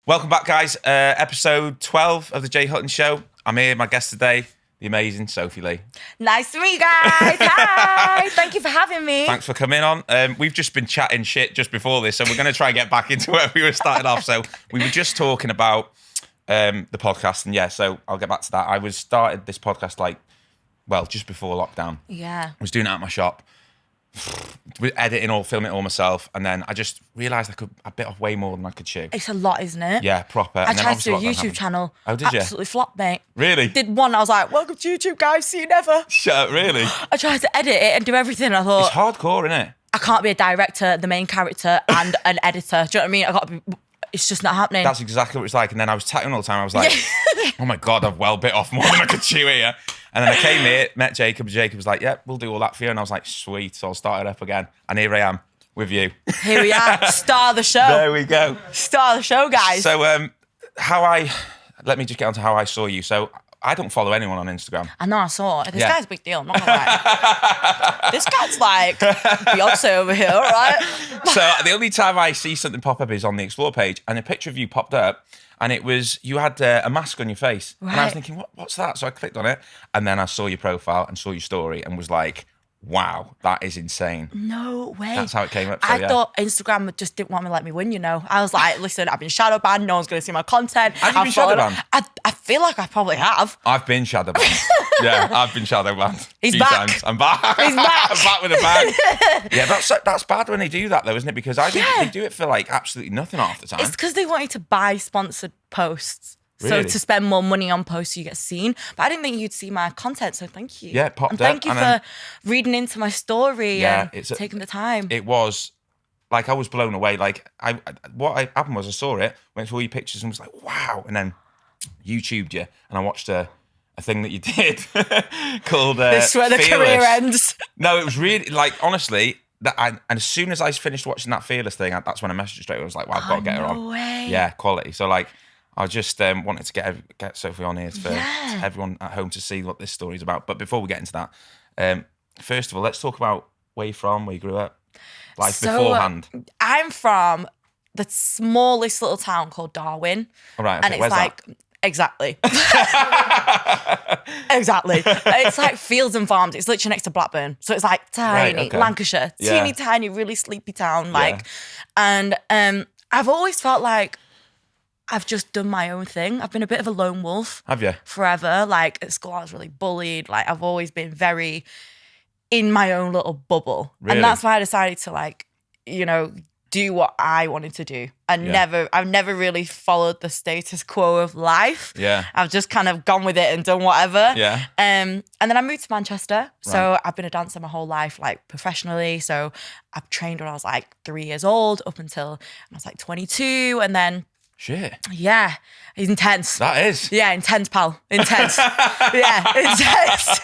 Welcome back, guys. Episode 12 of the Jay Hutton Show. I'm here, my guest today, the amazing Sophie Lee. Nice to meet you guys. Hi. Thank you for having me. Thanks for coming on. We've just been chatting shit just before this, so we're going to try and get back into where we were started off. So we were just talking about the podcast, and so I'll get back to that. I started this podcast just before lockdown. Yeah. I was doing it at my shop, filming it all myself, and then I just realised I bit off way more than I could chew. It's a lot, isn't it? Yeah, proper. I tried to do a YouTube channel. Oh, did you? Absolutely flopped, mate. Really? Did one, I was like, welcome to YouTube, guys, see you never. Shut up, really? I tried to edit it and do everything. I thought, It's hardcore, isn't it? I can't be a director, the main character, and an editor. Do you know what I mean? I got to be, it's just not happening. That's exactly what it's like. And then I was tattooing all the time. I was like, oh my God, I've well bit off more than I could chew here. And then I came here, met Jacob. Jacob was like, yeah, we'll do all that for you. And I was like, sweet. So I'll start it up again. And here I am with you. Here we are. Star of the show. There we go. Star of the show, guys. So let me just get on to how I saw you. So I don't follow anyone on Instagram. I know, I saw it. This guy's a big deal. I'm not gonna lie. This guy's like Beyonce over here, right? So the only time I see something pop up is on the Explore page, and a picture of you popped up, and it was, you had a mask on your face. Right. And I was thinking, what's that? So I clicked on it, and then I saw your profile and saw your story and was like, wow, that is insane. No way. That's how it came up. So, I thought Instagram just didn't want me to let me win, you know. I was like, listen, I've been shadow banned. No one's going to see my content. Have you been shadow banned? I feel like I probably have. I've been shadow banned. Yeah, I've been shadow banned. He's a few back. times. I'm back. He's back. I'm back with a bang. Yeah, that's bad when they do that though, isn't it? Because I think they do it for like absolutely nothing half the time. It's because they want you to buy sponsored posts. Really? So to spend more money on posts, you get seen. But I didn't think you'd see my content, so thank you. Yeah, it popped and up. thank you for reading into my story and taking the time. It was like, I was blown away. Like what happened was I saw it, went through all your pictures and was like, wow. And then YouTubed you, and I watched a thing that you did called This is where the Fearless. career ends. No, it was really, like, honestly, and as soon as I finished watching that Fearless thing, that's when I messaged her straight away. I was like, well, I've got to get her on. No way. Yeah, quality. So like, I just wanted to get Sophie on here for everyone at home to see what this story's about. But before we get into that, first of all, let's talk about where you're from, where you grew up, beforehand. I'm from the smallest little town called Darwin. All right, okay. And it's Where's like, that? Exactly. Exactly. It's like fields and farms. It's literally next to Blackburn. So it's like tiny, Right, okay. Lancashire, teeny tiny, really sleepy town. And I've always felt like I've just done my own thing. I've been a bit of a lone wolf. Have you? Forever. Like at school, I was really bullied. Like I've always been very in my own little bubble. Really? And that's why I decided to do what I wanted to do. I've never really followed the status quo of life. Yeah. I've just kind of gone with it and done whatever. Yeah. And then I moved to Manchester. So I've been a dancer my whole life, like professionally. So I've trained when I was like 3 years old up until I was like 22. And then Shit. yeah, intense. That is. Yeah, intense, pal. Intense. Yeah, intense.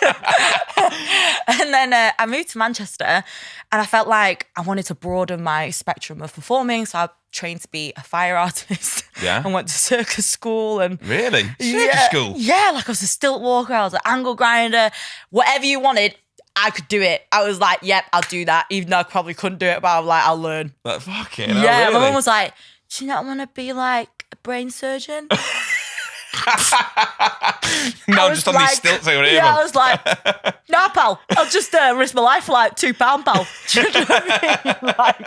And then I moved to Manchester and I felt like I wanted to broaden my spectrum of performing. So I trained to be a fire artist. Yeah. And went to circus school. And Really? Circus school? Yeah, like I was a stilt walker, I was an angle grinder. Whatever you wanted, I could do it. I was like, yep, I'll do that. Even though I probably couldn't do it, but I was like, I'll learn. Like, fucking Yeah, hell, really? my mum was like, do you not want to be like a brain surgeon? No, just on these stilts over here. Yeah, I was like, nah, pal, I'll just risk my life for like £2, pal. Do you know what I mean?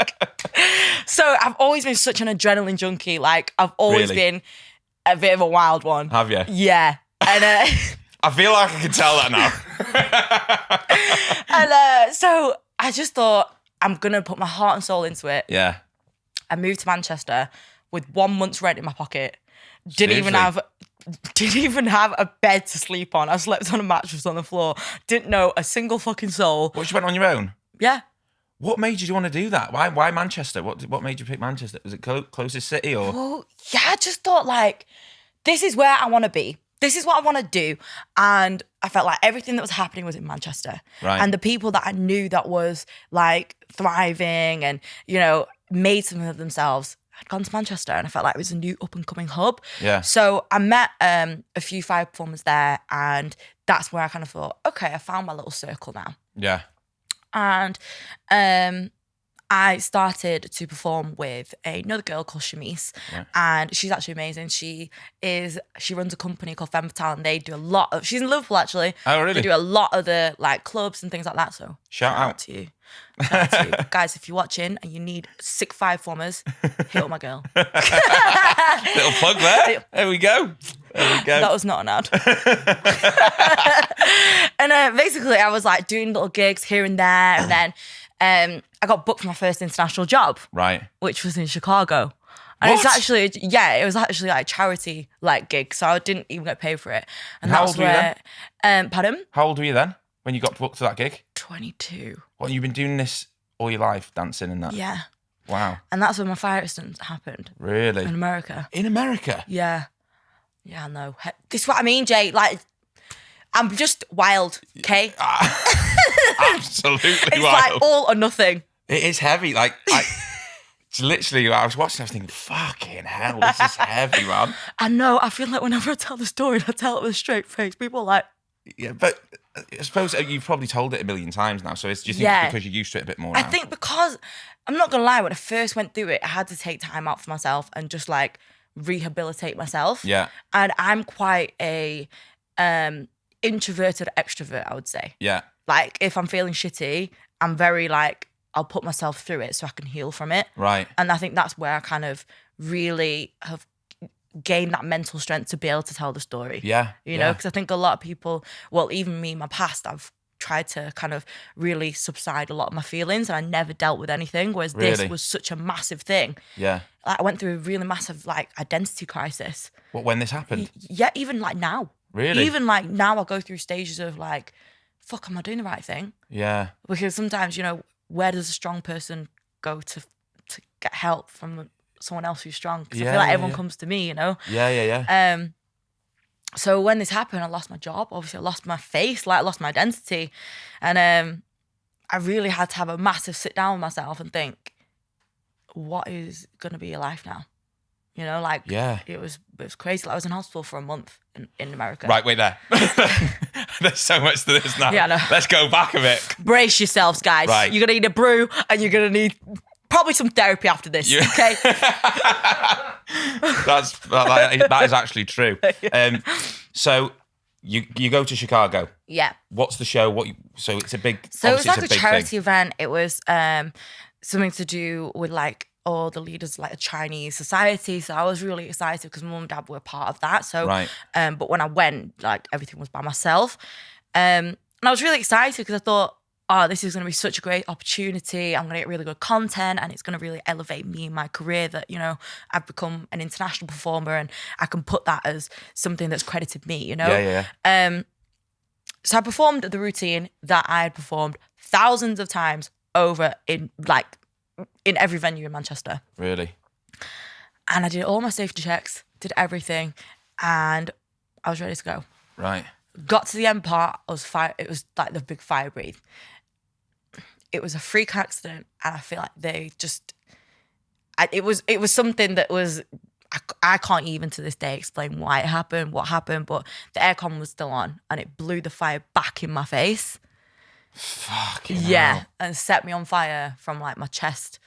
So I've always been such an adrenaline junkie. Like, I've always Really? been a bit of a wild one. Have you? Yeah. And I feel like I can tell that now. so I just thought, I'm going to put my heart and soul into it. Yeah. I moved to Manchester with 1 month's rent in my pocket. Didn't even have a bed to sleep on. I slept on a mattress on the floor. Didn't know a single fucking soul. What, you went on your own? Yeah. What made you want to do that? Why Manchester? What made you pick Manchester? Was it closest city or? Well, yeah, I just thought like, this is where I want to be. This is what I want to do. And I felt like everything that was happening was in Manchester. Right. And the people that I knew that was like thriving and, made something of themselves had gone to Manchester, and I felt like it was a new up and coming hub. Yeah. So I met a few fire performers there, and that's where I kind of thought, okay, I found my little circle now. Yeah. And I started to perform with another girl called Shamise, and she's actually amazing. She runs a company called Femme Fatale, and they do a lot of. She's in Liverpool actually. Oh, really? They do a lot of the like clubs and things like that. So shout out to you. Shout out to you. Guys, if you're watching and you need sick 5 formers, hit up my girl. Little plug there. There we go. That was not an ad. And basically, I was like doing little gigs here and there, and then I got booked for my first international job, right? Which was in Chicago, and it was actually like a charity like gig, so I didn't even get paid for it. And how old were you then? Pardon? How old were you then when you got booked to that gig? 22. What, you've been doing this all your life, dancing and that? Yeah. Wow. And that's when my fire accident happened. Really? In America. In America? Yeah. Yeah, I know. This is what I mean, Jay. Like, I'm just wild, okay? Absolutely it's wild. Like all or nothing. It is heavy. Like, it's literally, I was watching, I was thinking, fucking hell, this is heavy, man. I know. I feel like whenever I tell the story, I tell it with a straight face. People are like... Yeah, but I suppose you've probably told it a million times now, so do you think it's because you're used to it a bit more now? I think because, I'm not going to lie, when I first went through it, I had to take time out for myself and just like rehabilitate myself. Yeah. And I'm quite a introverted extrovert, I would say. Yeah. Like if I'm feeling shitty, I'm very like, I'll put myself through it so I can heal from it. Right. And I think that's where I kind of really have gained that mental strength to be able to tell the story. Yeah. You know, because I think a lot of people, well, even me in my past, I've tried to kind of really subside a lot of my feelings and I never dealt with anything, whereas this was such a massive thing. Yeah. Like, I went through a really massive like identity crisis. What, when this happened? Yeah, even like now. Really? Even like now I'll go through stages of like, fuck, am I doing the right thing? Yeah. Because sometimes, you know, where does a strong person go to get help from someone else who's strong? Because I feel like everyone comes to me, you know? Yeah. So when this happened, I lost my job. Obviously, I lost my face, like I lost my identity. And I really had to have a massive sit down with myself and think, what is going to be your life now? You know, like it was crazy. Like, I was in hospital for a month in America. Right, wait there. There's so much to this now. Yeah, I know. Let's go back a bit. Brace yourselves, guys. Right. You're going to need a brew and you're going to need probably some therapy after this, okay? that is actually true. So you go to Chicago. Yeah. What's the show? So it's a big. So it was like a charity thing. event. It was something to do with like all the leaders, like a Chinese society. So I was really excited because my mum and dad were part of that. So, but when I went, like everything was by myself, and I was really excited because I thought, oh, this is going to be such a great opportunity. I'm going to get really good content and it's going to really elevate me in my career that, you know, I've become an international performer and I can put that as something that's credited me, you know? Yeah. So I performed the routine that I had performed thousands of times over in every venue in Manchester. Really? And I did all my safety checks, did everything, and I was ready to go. Right. Got to the end part, it was like the big fire breathe. It was a freak accident, and I feel like they just, it was something that was, I can't even to this day explain why it happened, what happened, but the aircon was still on, and it blew the fire back in my face. Fucking yeah, hell. and set me on fire from like my chest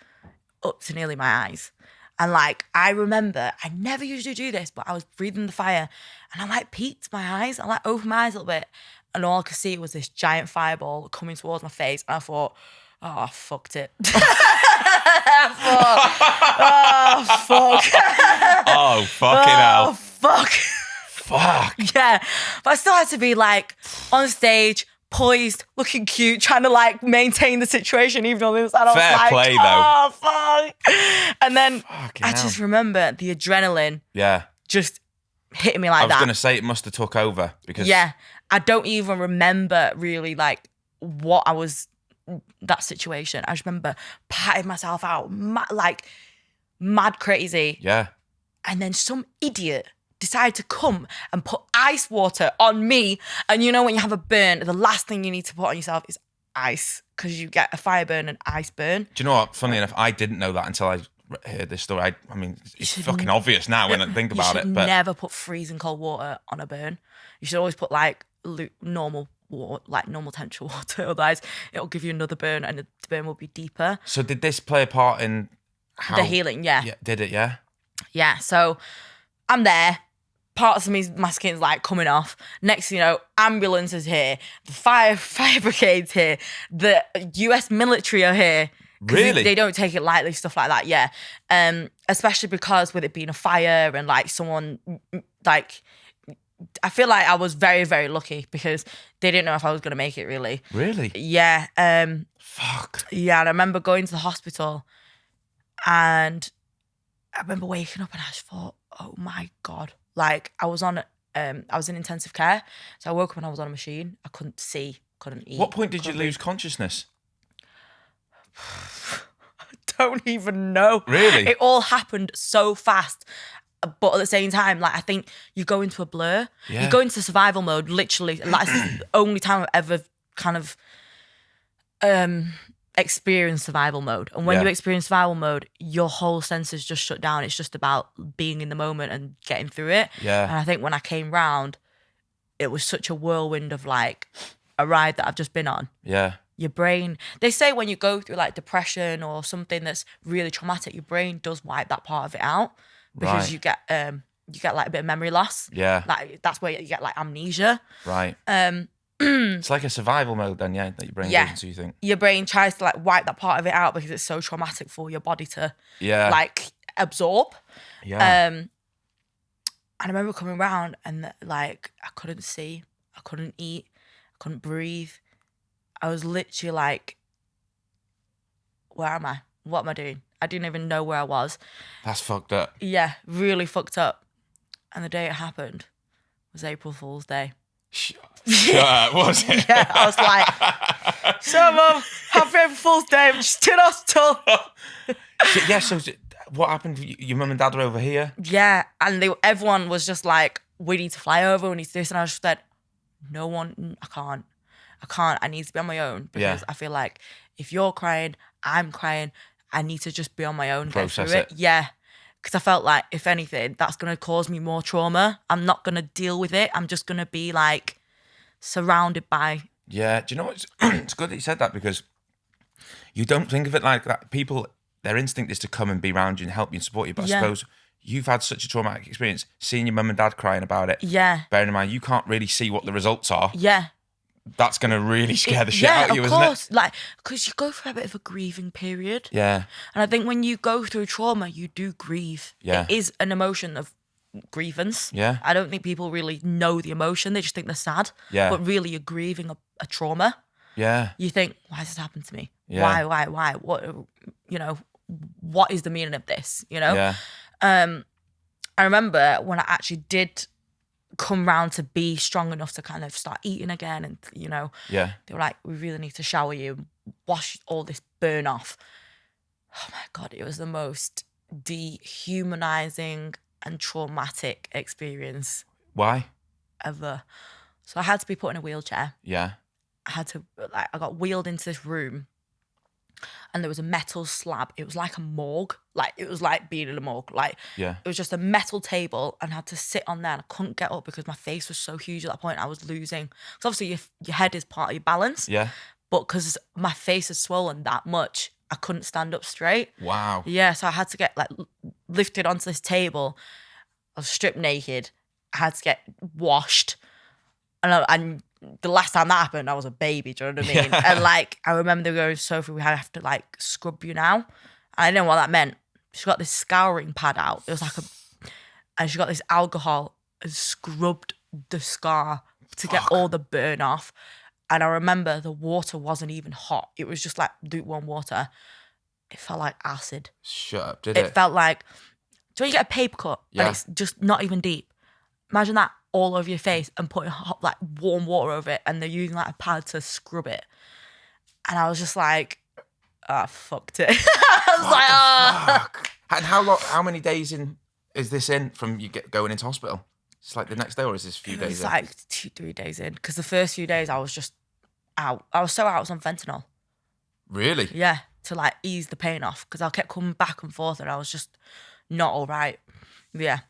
up to nearly my eyes. And like, I remember, I never usually do this, but I was breathing the fire and I like peeked my eyes. I like opened my eyes a little bit and all I could see was this giant fireball coming towards my face. And I thought, oh, I fucked it. I thought, oh, fuck. Oh, fucking hell. Oh, fuck. Fuck. Yeah. But I still had to be like on stage, poised, looking cute, trying to like maintain the situation even on the inside. I was Fair like, play, oh, fuck. And then Fucking I hell. just remember the adrenaline Yeah. just hitting me like I was that. going to say it must have took over because. Yeah. I don't even remember really like what I was, that situation. I just remember patting myself out, mad crazy. Yeah. And then some idiot decided to come and put ice water on me. And you know when you have a burn, the last thing you need to put on yourself is ice because you get a fire burn and ice burn. Do you know what? Funny enough, I didn't know that until I heard this story. I mean, it's fucking obvious now when I think about it. You should But never put freezing cold water on a burn. You should always put like normal like normal temperature water. Otherwise, it'll give you another burn, and the burn will be deeper. So did this play a part in how The healing, yeah. Did it? Yeah. Yeah. So I'm there. Parts of my skin's like coming off. Next thing you know, ambulance is here. The fire brigade's here. The US military are here. Really? They don't take it lightly, stuff like that, yeah. Especially because with it being a fire and like someone, like, I feel like I was very, very lucky because they didn't know if I was going to make it, really. Really? Yeah. Fuck. Yeah, and I remember going to the hospital and I remember waking up and I just thought, oh my God. Like, I was in intensive care. So I woke up and I was on a machine. I couldn't see, couldn't eat. What point did you lose consciousness? I don't even know. Really? It all happened so fast. But at the same time, like, I think you go into a blur. Yeah. You go into survival mode, literally. That's the only time I've ever kind of experienced survival mode. And when you experience survival mode, your whole senses just shut down. It's just about being in the moment and getting through it. Yeah. And I think when I came round, it was such a whirlwind of like a ride that I've just been on. Yeah. Your brain, they say when you go through like depression or something that's really traumatic, your brain does wipe that part of it out because Right. you get like a bit of memory loss. Yeah. Like that's where you get like amnesia. Right. It's like a survival mode then, yeah, that your brain goes into, you think. Your brain tries to like wipe that part of it out because it's so traumatic for your body to like absorb. Yeah. And I remember coming around and like I couldn't see, I couldn't eat, I couldn't breathe. I was literally like, where am I? What am I doing? I didn't even know where I was. That's fucked up. Yeah, really fucked up. And the day it happened was April Fool's Day. Shut was it? Yeah, I was like, so Mum, happy April Fool's Day. I'm just in hospital. Yeah, so what happened? Your mum and dad are over here? Yeah, and everyone was just like, we need to fly over, we need to do this. And I just said, no one, I can't. I need to be on my own because I feel like if you're crying, I'm crying. I need to just be on my own, go through it. Yeah, because I felt like if anything, that's going to cause me more trauma. I'm not going to deal with it. I'm just going to be like surrounded by. Yeah, do you know what? It's good that you said that because you don't think of it like that. People, their instinct is to come and be around you and help you and support you. But I suppose you've had such a traumatic experience, seeing your mum and dad crying about it. Yeah. Bearing in mind, you can't really see what the results are. Yeah. That's going to really scare the shit out of you, isn't it? Of course. Like, because you go through a bit of a grieving period. Yeah. And I think when you go through trauma, you do grieve. Yeah. It is an emotion of grievance. Yeah. I don't think people really know the emotion. They just think they're sad. Yeah. But really, you're grieving a trauma. Yeah. You think, why has this happened to me? Yeah. Why? What, what is the meaning of this? Yeah. I remember when I actually did come round to be strong enough to kind of start eating again and, Yeah. they were like, we really need to shower you, wash all this burn off. Oh my God, it was the most dehumanizing and traumatic experience Why? ever. So I had to be put in a wheelchair. Yeah. I got wheeled into this room and there was a metal slab. It was like a morgue. Like, it was like being in a morgue. Like, Yeah. it was just a metal table and I had to sit on there and I couldn't get up because my face was so huge at that point. I was losing. So obviously your head is part of your balance. Yeah. But because my face had swollen that much, I couldn't stand up straight. Wow. Yeah, so I had to get like lifted onto this table. I was stripped naked. I had to get washed. And the last time that happened, I was a baby, do you know what I mean? Yeah. And like, I remember they were going, Sophie, we have to like scrub you now. And I didn't know what that meant. She got this scouring pad out. It was like and she got this alcohol and scrubbed the scar to get all the burn off. And I remember the water wasn't even hot. It was just like lukewarm water. It felt like acid. Shut up, did It it? felt like, do you get a paper cut Yeah. and it's just not even deep? Imagine that all over your face and putting hot, like warm water over it, and they're using like a pad to scrub it. And I was just like, fucked it. I was like, Fuck. And how many days in is this in from you going into hospital? It's like the next day, or is this a few days It's in? like 2-3 days in. Because the first few days I was just out. I was so out, I was on fentanyl. Really? Yeah, to like ease the pain off. Because I kept coming back and forth and I was just not all right. Yeah.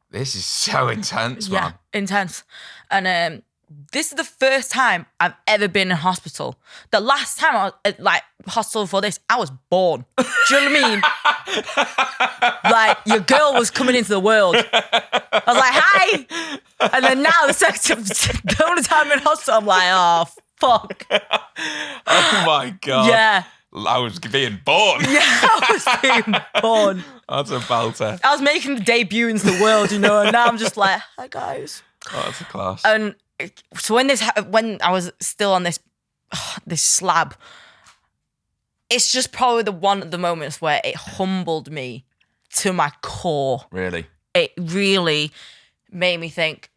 This is so intense, Yeah, man. intense. And this is the first time I've ever been in hospital. The last time I was at, like, hospital for this, I was born. Do you know what I mean? Like, your girl was coming into the world. I was like, hi. And then now the only time I'm in hospital, I'm like, oh, fuck. Oh my God. Yeah. I was being born. Yeah, I was being born. That's a belter. I was making the debut into the world, you know, and now I'm just like, hi guys. Oh, that's a class. And so when I was still on this slab, it's just probably one of the moments where it humbled me to my core. Really? It really made me think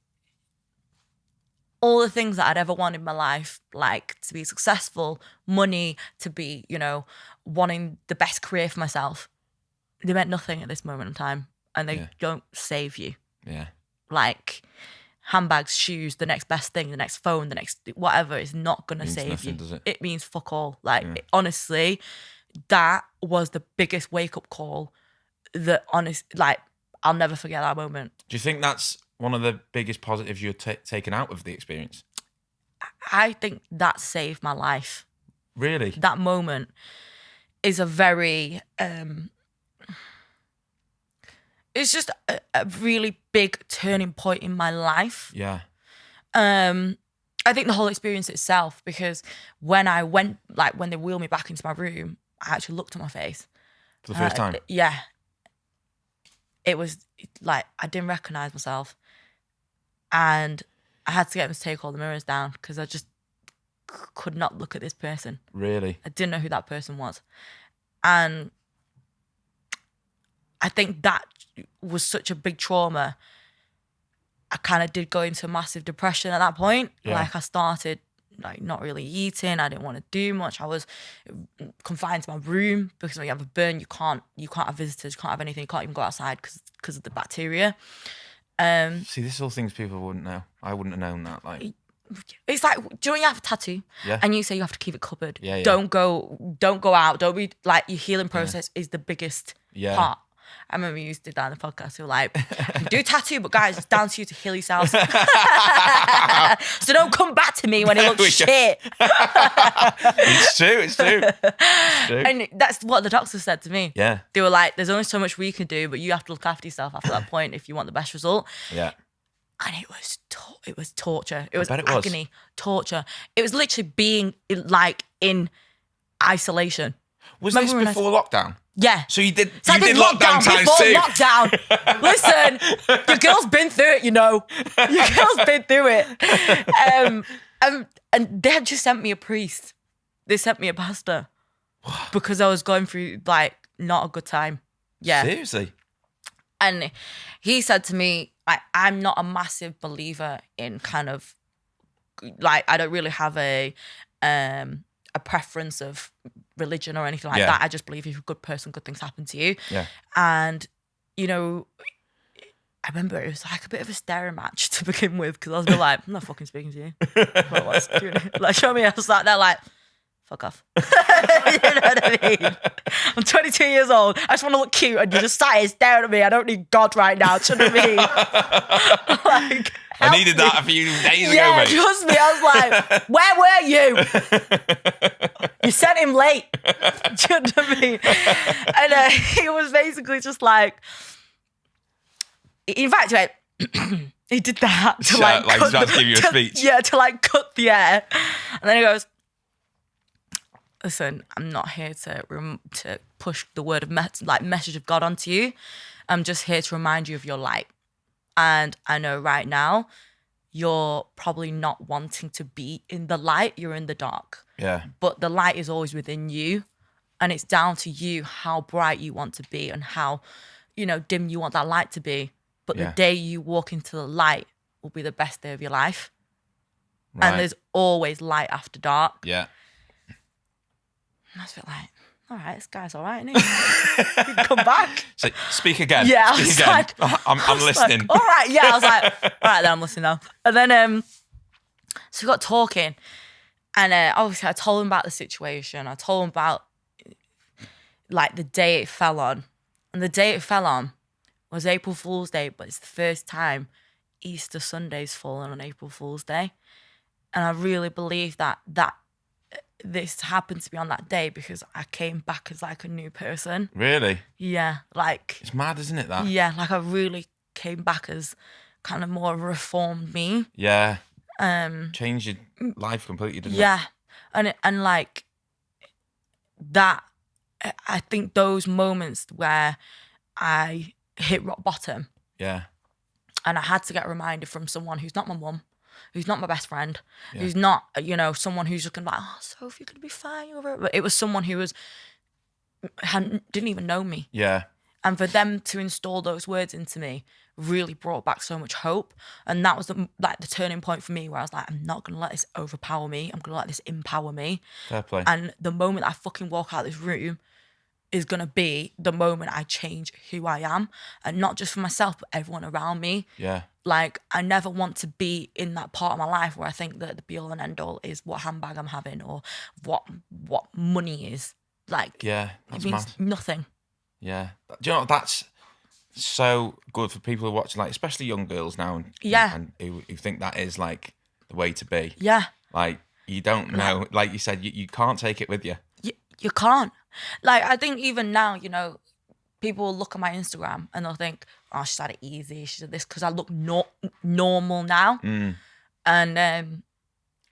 all the things that I'd ever wanted in my life, like to be successful, money, to be, you know, wanting the best career for myself, they meant nothing at this moment in time. And they don't save you. Yeah. Like handbags, shoes, the next best thing, the next phone, the next whatever is not going to save nothing, you. does it? It means fuck all. Like, honestly, that was the biggest wake-up call that, like, I'll never forget that moment. Do you think that's one of the biggest positives you're taken out of the experience? I think that saved my life. Really? That moment is a very... it's just a really big turning point in my life. Yeah. I think the whole experience itself, because when I went, like when they wheeled me back into my room, I actually looked at my face. For the first time? Yeah. It was like, I didn't recognize myself. And I had to get them to take all the mirrors down because I just could not look at this person. Really? I didn't know who that person was. And I think that was such a big trauma. I kind of did go into a massive depression at that point. Yeah. Like, I started like not really eating. I didn't want to do much. I was confined to my room because when you have a burn, you can't have visitors, you can't have anything, you can't even go outside because of the bacteria. See, this is all things people wouldn't know. I wouldn't have known that. Like, it's like, do you know when you have a tattoo? Yeah. And you say you have to keep it covered. Yeah, yeah. Don't go out. Don't be like, your healing process is the biggest part. I remember you did that in the podcast. You were like, do tattoo, but guys, it's down to you to heal yourselves. So don't come back to me when it looks shit. It's true. It's true. And that's what the doctor said to me. Yeah. They were like, there's only so much we can do, but you have to look after yourself after that point if you want the best result. Yeah. And it was torture. It was bet it was. agony, torture. It was literally being like in isolation. Was this before lockdown? Yeah. So you did So I did lockdown times before 2. lockdown. Listen, your girl's been through it, you know. Your girl's been through it. And they had just sent me a priest. They sent me a pastor because I was going through like not a good time. Yeah. Seriously? And he said to me, like, I'm not a massive believer in kind of like, I don't really have a preference of religion or anything like that. I just believe if you're a good person, good things happen to you. Yeah. And, you know, I remember it was like a bit of a staring match to begin with because I was like, I'm not fucking speaking to you. Like, show me. I was like, they're like, fuck off. You know what I mean? I'm 22 years old. I just want to look cute and you just sat here staring at me. I don't need God right now. Do you know what I mean? Like, I needed that a few days ago, mate. Trust me. I was like, where were you? You sent him late. Do you know what I mean? And he was basically just like, in fact, he did that to like he's about to give you a speech. Yeah, to like cut the air. And then he goes, listen, I'm not here to push the word of message of God onto you. I'm just here to remind you of your light. And I know right now you're probably not wanting to be in the light. You're in the dark. Yeah. But the light is always within you. And it's down to you how bright you want to be and how, you know, dim you want that light to be. But the day you walk into the light will be the best day of your life. Right. And there's always light after dark. Yeah. And I was a bit like, all right, this guy's all right, isn't he? He can come back. So speak again. Yeah, I speak was again. like, I'm listening. Like, all right, yeah. I was like, all right, then I'm listening now. And then, so we got talking, and obviously I told him about the situation. I told him about like the day it fell on, and the day it fell on was April Fool's Day, but it's the first time Easter Sunday's fallen on April Fool's Day. And I really believe that this happened to me on that day because I came back as like a new person. Really? Yeah, like... It's mad, isn't it, that? Yeah, like I really came back as kind of more reformed me. Yeah. Changed your life completely, didn't it? Yeah. And like that, I think those moments where I hit rock bottom. Yeah. And I had to get reminded from someone who's not my mum, who's not my best friend, Yeah. who's not, someone who's just gonna be like, oh, Sophie, you're gonna be fine over it. But it was someone who didn't even know me. Yeah. And for them to install those words into me really brought back so much hope. And that was the turning point for me where I was like, I'm not gonna let this overpower me. I'm gonna let this empower me. Fair play. And the moment I fucking walk out of this room is gonna be the moment I change who I am, and not just for myself, but everyone around me. Yeah. Like, I never want to be in that part of my life where I think that the be all and end all is what handbag I'm having or what money is. Like, Yeah, that's it means mad. nothing. Yeah. Do you know, that's so good for people who watch, like, especially young girls now, and who think that is like the way to be. Yeah. Like, you don't know, like you said, you can't take it with you. You can't. Like, I think even now, people will look at my Instagram and they'll think, oh, she's had it easy, she did this, because I look normal now. And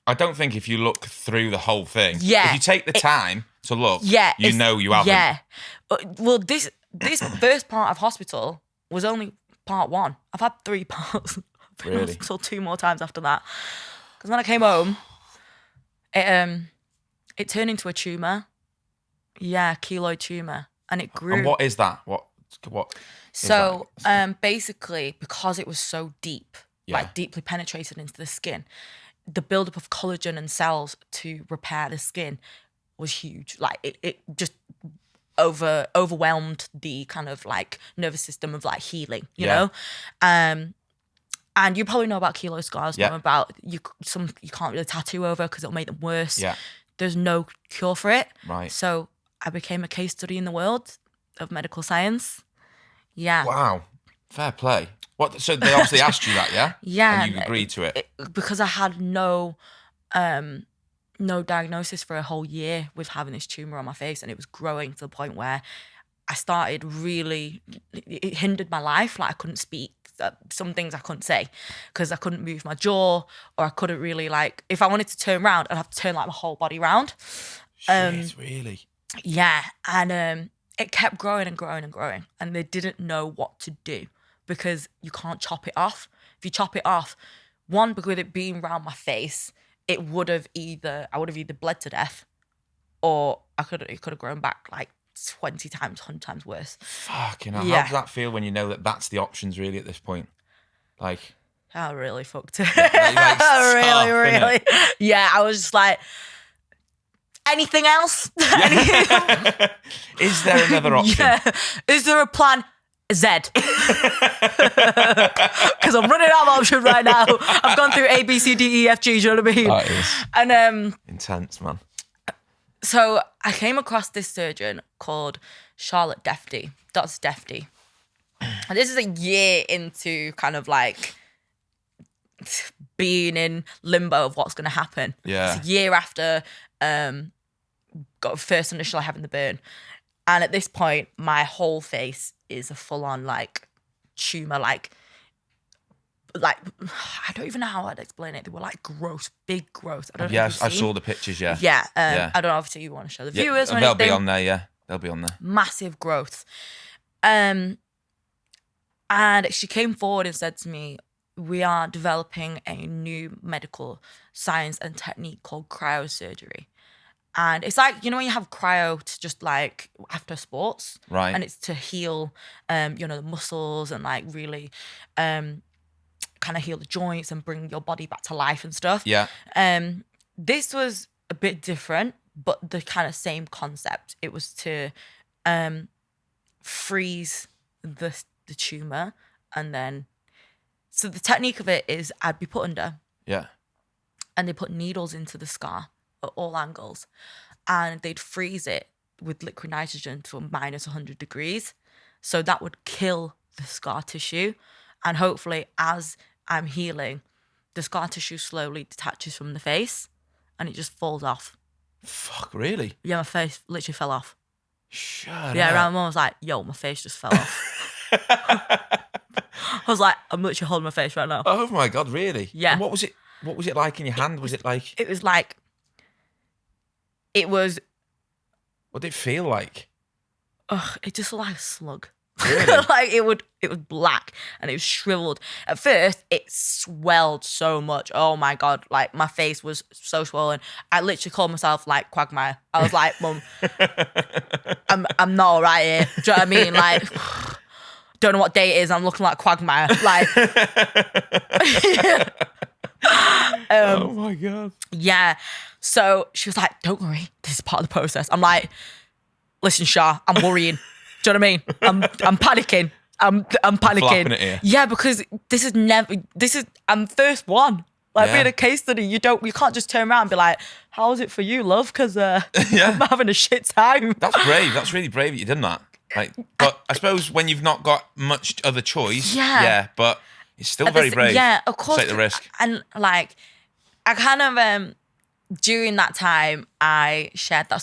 I don't think if you look through the whole thing, Yeah. if you take the time to look, yeah, you know you haven't. Yeah. Well, this first part of hospital was only part one. I've had 3 parts. I've been in Really? hospital 2 more times after that. Because when I came home, it turned into a tumour. Yeah, keloid tumour. And it grew. And what is that? What is So that? basically, because it was so deep, like deeply penetrated into the skin, the buildup of collagen and cells to repair the skin was huge. Like it just overwhelmed the kind of like nervous system of like healing, you know? And you probably know about keloid scars, know about you can't really tattoo over because it'll make them worse. Yeah. There's no cure for it. Right. So I became a case study in the world of medical science. Yeah. Wow. Fair play. What? So they obviously asked you that, yeah? Yeah. And you agreed to it. Because I had no diagnosis for a whole year with having this tumour on my face, and it was growing to the point where I started really, it hindered my life. Like I couldn't speak. Some things I couldn't say because I couldn't move my jaw, or I couldn't really like, if I wanted to turn around, I'd have to turn like my whole body around. Shit, really? Yeah. And it kept growing and growing and growing, and they didn't know what to do because you can't chop it off. If you chop it off, one, because with it being around my face, I would have either bled to death, or it could have grown back like 20 times, 100 times worse. Fucking hell. Yeah. How does that feel when you know that that's the options really at this point? Like, I really fucked it. like, really. Yeah, I was just like, anything else? is there another option? Yeah. Is there a plan Z? Because I'm running out of options right now. I've gone through A, B, C, D, E, F, G, do you know what I mean? That is And intense, man. so I came across this surgeon called Charlotte Defty, Dr. Defty. And this is a year into kind of like being in limbo of what's going to happen. Yeah. It's a year after got first initially having the burn. And at this point, my whole face is a full-on like tumour, like I don't even know how I'd explain it. They were like gross, big growth. I don't know. Yes, I saw the pictures. Yeah. Yeah. I don't know. Obviously, you want to show the viewers. They'll be on there. Yeah, they'll be on there. Massive growth. And she came forward and said to me, "We are developing a new medical science and technique called cryosurgery." And it's like, when you have cryo to just like after sports. Right. And it's to heal, the muscles and like really kind of heal the joints and bring your body back to life and stuff. Yeah. This was a bit different, but the kind of same concept. It was to freeze the tumour, and then, so the technique of it is I'd be put under. Yeah. And they put needles into the scar at all angles, and they'd freeze it with liquid nitrogen to minus 100 degrees. So that would kill the scar tissue. And hopefully as I'm healing, the scar tissue slowly detaches from the face and it just falls off. Fuck, really? Yeah, my face literally fell off. Shut Yeah, up. my mum was like, yo, my face just fell off. I was like, I'm literally holding my face right now. Oh my God, really? Yeah. And what was it like in your hand? Was it like... It was like, it was, What did it feel like? it just looked like a slug. Really? Like it was black and it was shriveled. At first, it swelled so much. Oh my God. Like my face was so swollen. I literally called myself like Quagmire. I was like, Mum, I'm not all right here. Do you know what I mean? Like, don't know what day it is. I'm looking like Quagmire. Like, oh my God. yeah. So she was like, don't worry. This is part of the process. I'm like, listen, Shah, I'm worrying. Do you know what I mean? I'm panicking. I'm panicking. Flapping it here. Yeah, because I'm first one. Like Yeah. being a case study, you can't just turn around and be like, how is it for you, love? Because I'm having a shit time. That's brave. That's really brave that you done that. Like, but I suppose when you've not got much other choice, Yeah. but it's still very brave. Yeah, of course. Take the risk. And like, I kind of during that time, I shared my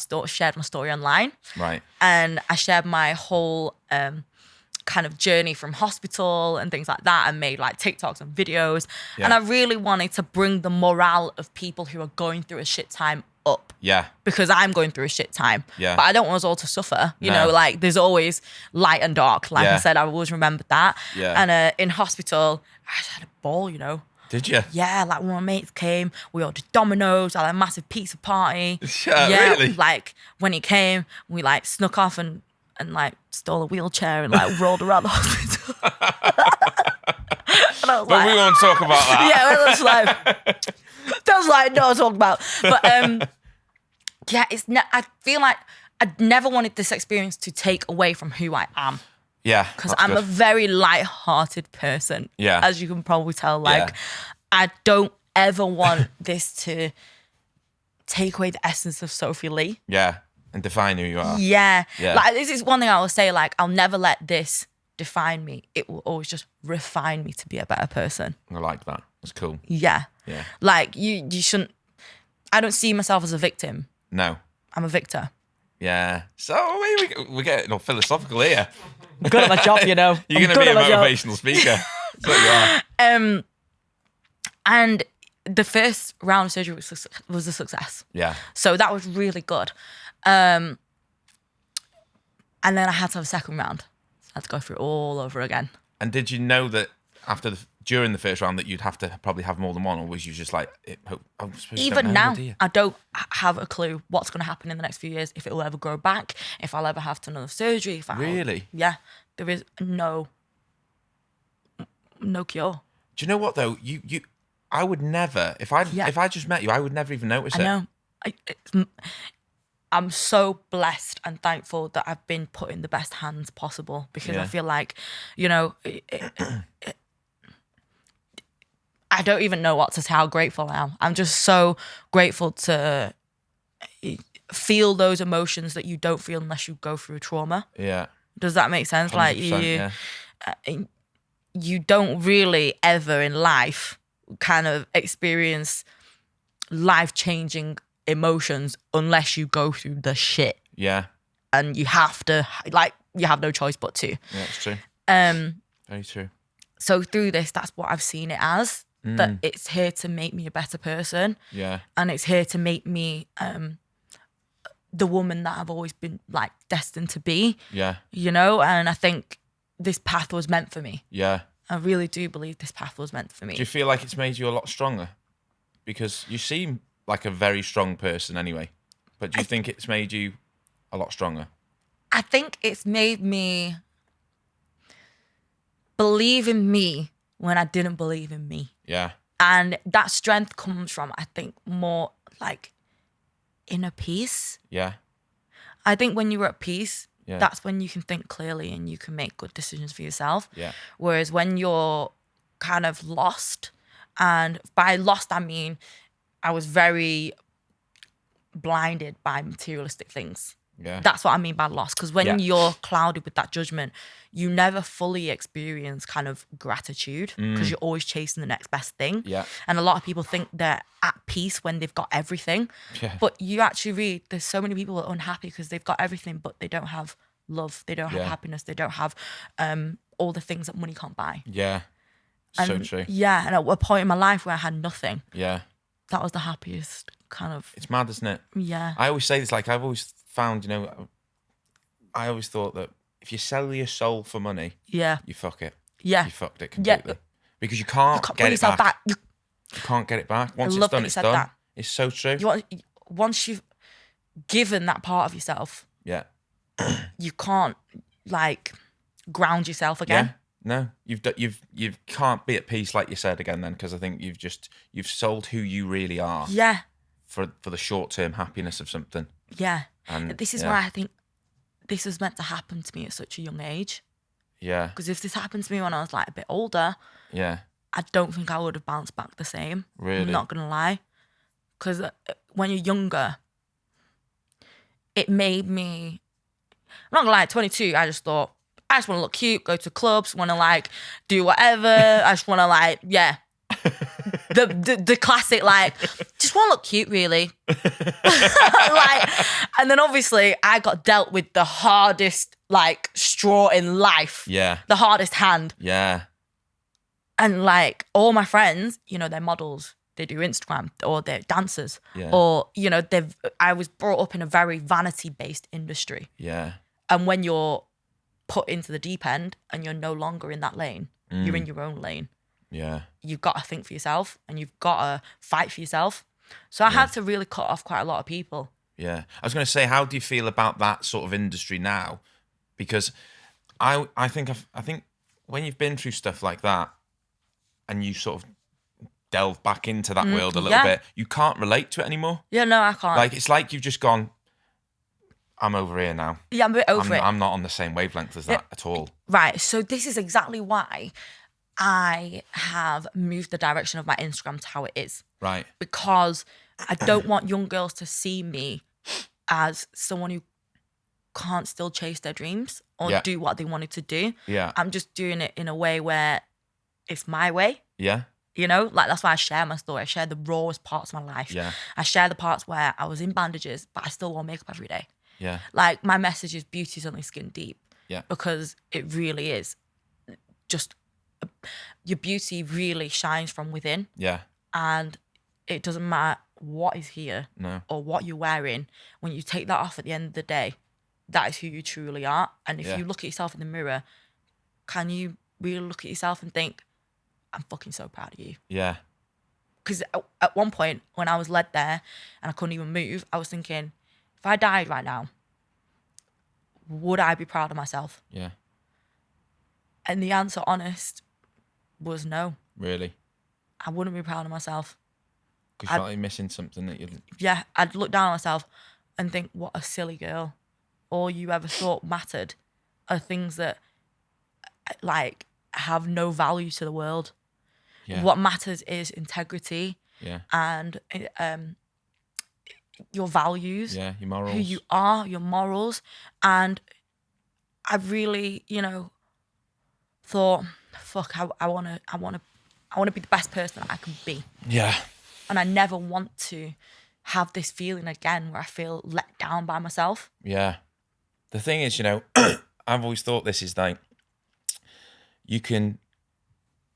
story online. Right. And I shared my whole kind of journey from hospital and things like that, and made like TikToks and videos. Yeah. And I really wanted to bring the morale of people who are going through a shit time up. Yeah. Because I'm going through a shit time. Yeah. But I don't want us all to suffer. You No. know, like there's always light and dark. Like Yeah. I said, I always remembered that. Yeah. And in hospital, I just had a ball, you know. Did you? Yeah, like when my mates came, we ordered Domino's, I had a massive pizza party. Yeah, really? Like when he came, we like snuck off and like stole a wheelchair and like rolled around the hospital. And I was But we won't talk about that. yeah, that was like no talk about. But yeah, I feel like I never wanted this experience to take away from who I am. Yeah. Because that's I'm good. a very light-hearted person. Yeah. As you can probably tell. Like, Yeah. I don't ever want this to take away the essence of Sophie Lee. Yeah. And define who you are. Yeah. Yeah. Like, this is one thing I will say, like, I'll never let this define me. It will always just refine me to be a better person. I like that. That's cool. Yeah. Yeah. Like, you shouldn't... I don't see myself as a victim. No. I'm a victor. Yeah. So we're getting all philosophical here. I'm good at my job, you know. You're going to be a motivational speaker. That's what you are. And the first round of surgery was a success. Yeah. So that was really good. And then I had to have a second round. So I had to go through it all over again. And did you know that during the first round that you'd have to probably have more than one, or was you just like, Even now, I don't have a clue what's going to happen in the next few years, if it will ever grow back, if I'll ever have to another surgery. Really? Yeah. There is no cure. Do you know what though? I would never, if I just met you, I would never even notice it. I know. I'm so blessed and thankful that I've been put in the best hands possible, because I feel like, you know, I don't even know what to say how grateful I am. I'm just so grateful to feel those emotions that you don't feel unless you go through trauma. Yeah. Does that make sense? Like you don't really ever in life kind of experience life-changing emotions unless you go through the shit. Yeah. And you have to, like, you have no choice but to. Yeah, it's true. Very true. So through this, that's what I've seen it as. That it's here to make me a better person. Yeah. And it's here to make me the woman that I've always been, like, destined to be. Yeah. You know? And I think this path was meant for me. Yeah. I really do believe this path was meant for me. Do you feel like it's made you a lot stronger? Because you seem like a very strong person anyway. But do you think it's made you a lot stronger? I think it's made me believe in me when I didn't believe in me. Yeah. And that strength comes from, I think, more like inner peace. Yeah. I think when you're at peace, Yeah. that's when you can think clearly and you can make good decisions for yourself. Yeah. Whereas when you're kind of lost, and by lost, I mean, I was very blinded by materialistic things. Yeah. That's what I mean by loss. Because when Yeah. you're clouded with that judgment, you never fully experience kind of gratitude because you're always chasing the next best thing. Yeah. And a lot of people think they're at peace when they've got everything. Yeah. But you actually read, there's so many people that are unhappy because they've got everything, but they don't have love. They don't have Yeah. happiness. They don't have all the things that money can't buy. Yeah. So And true. yeah, and at a point in my life where I had nothing, Yeah. that was the happiest kind of, It's mad, isn't it? yeah. I always say this, like, I've always found, I always thought that if you sell your soul for money, Yeah. you fuck it. Yeah. You fucked it completely. Because you can't, Bring get it yourself back. You You can't get it back. Once love it's done, that you it's said done. that. It's so true. once you've given that part of yourself, Yeah. you can't like ground yourself again. Yeah. No, you can't be at peace like you said again then, because I think you've sold who you really are Yeah. for the short term happiness of something. Yeah. And This is yeah. why I think this was meant to happen to me at such a young age. Yeah. Because if this happened to me when I was like a bit older, Yeah. I don't think I would have bounced back the same. Really? I'm not gonna lie. Because when you're younger, it made me. I'm not gonna lie. At 22, I just thought I just want to look cute, go to clubs, want to like do whatever. I just want to like the classic like just want to look cute really. Like, and then obviously I got dealt with the hardest like straw in life. Yeah. The hardest hand. Yeah. And like all my friends, they're models, they do Instagram, or they're dancers, Yeah. or I was brought up in a very vanity-based industry. Yeah. And when you're put into the deep end and you're no longer in that lane, you're in your own lane. Yeah. You've got to think for yourself and you've got to fight for yourself. So I had to really cut off quite a lot of people. Yeah. I was going to say, how do you feel about that sort of industry now? Because I think when you've been through stuff like that and you sort of delve back into that world a little bit, you can't relate to it anymore. Yeah, no, I can't. Like, it's like you've just gone, I'm over here now. Yeah, I'm a bit over it. I'm not on the same wavelength as that at all. Right. So this is exactly why I have moved the direction of my Instagram to how it is. Right. Because I don't want young girls to see me as someone who can't still chase their dreams or do what they wanted to do. Yeah. I'm just doing it in a way where it's my way. Yeah. Like that's why I share my story. I share the rawest parts of my life. Yeah. I share the parts where I was in bandages, but I still wore makeup every day. Yeah. Like my message is beauty's only skin deep. Yeah. Because it really is. Just your beauty really shines from within. Yeah. And it doesn't matter what is here No. or what you're wearing. When you take that off at the end of the day, that is who you truly are. And if you look at yourself in the mirror, can you really look at yourself and think, I'm fucking so proud of you? Yeah. Because at one point when I was led there and I couldn't even move, I was thinking, if I died right now, would I be proud of myself? Yeah. And the answer, honest, was no. Really? I wouldn't be proud of myself. Because you felt like you're missing something that you... Yeah, I'd look down on myself and think, what a silly girl. All you ever thought mattered are things that, like, have no value to the world. Yeah. What matters is integrity and your values. Yeah, your morals. Who you are, your morals. And I really, thought, fuck, I want to be the best person that I can be. Yeah. And I never want to have this feeling again where I feel let down by myself. Yeah. The thing is, I've always thought this is like, you can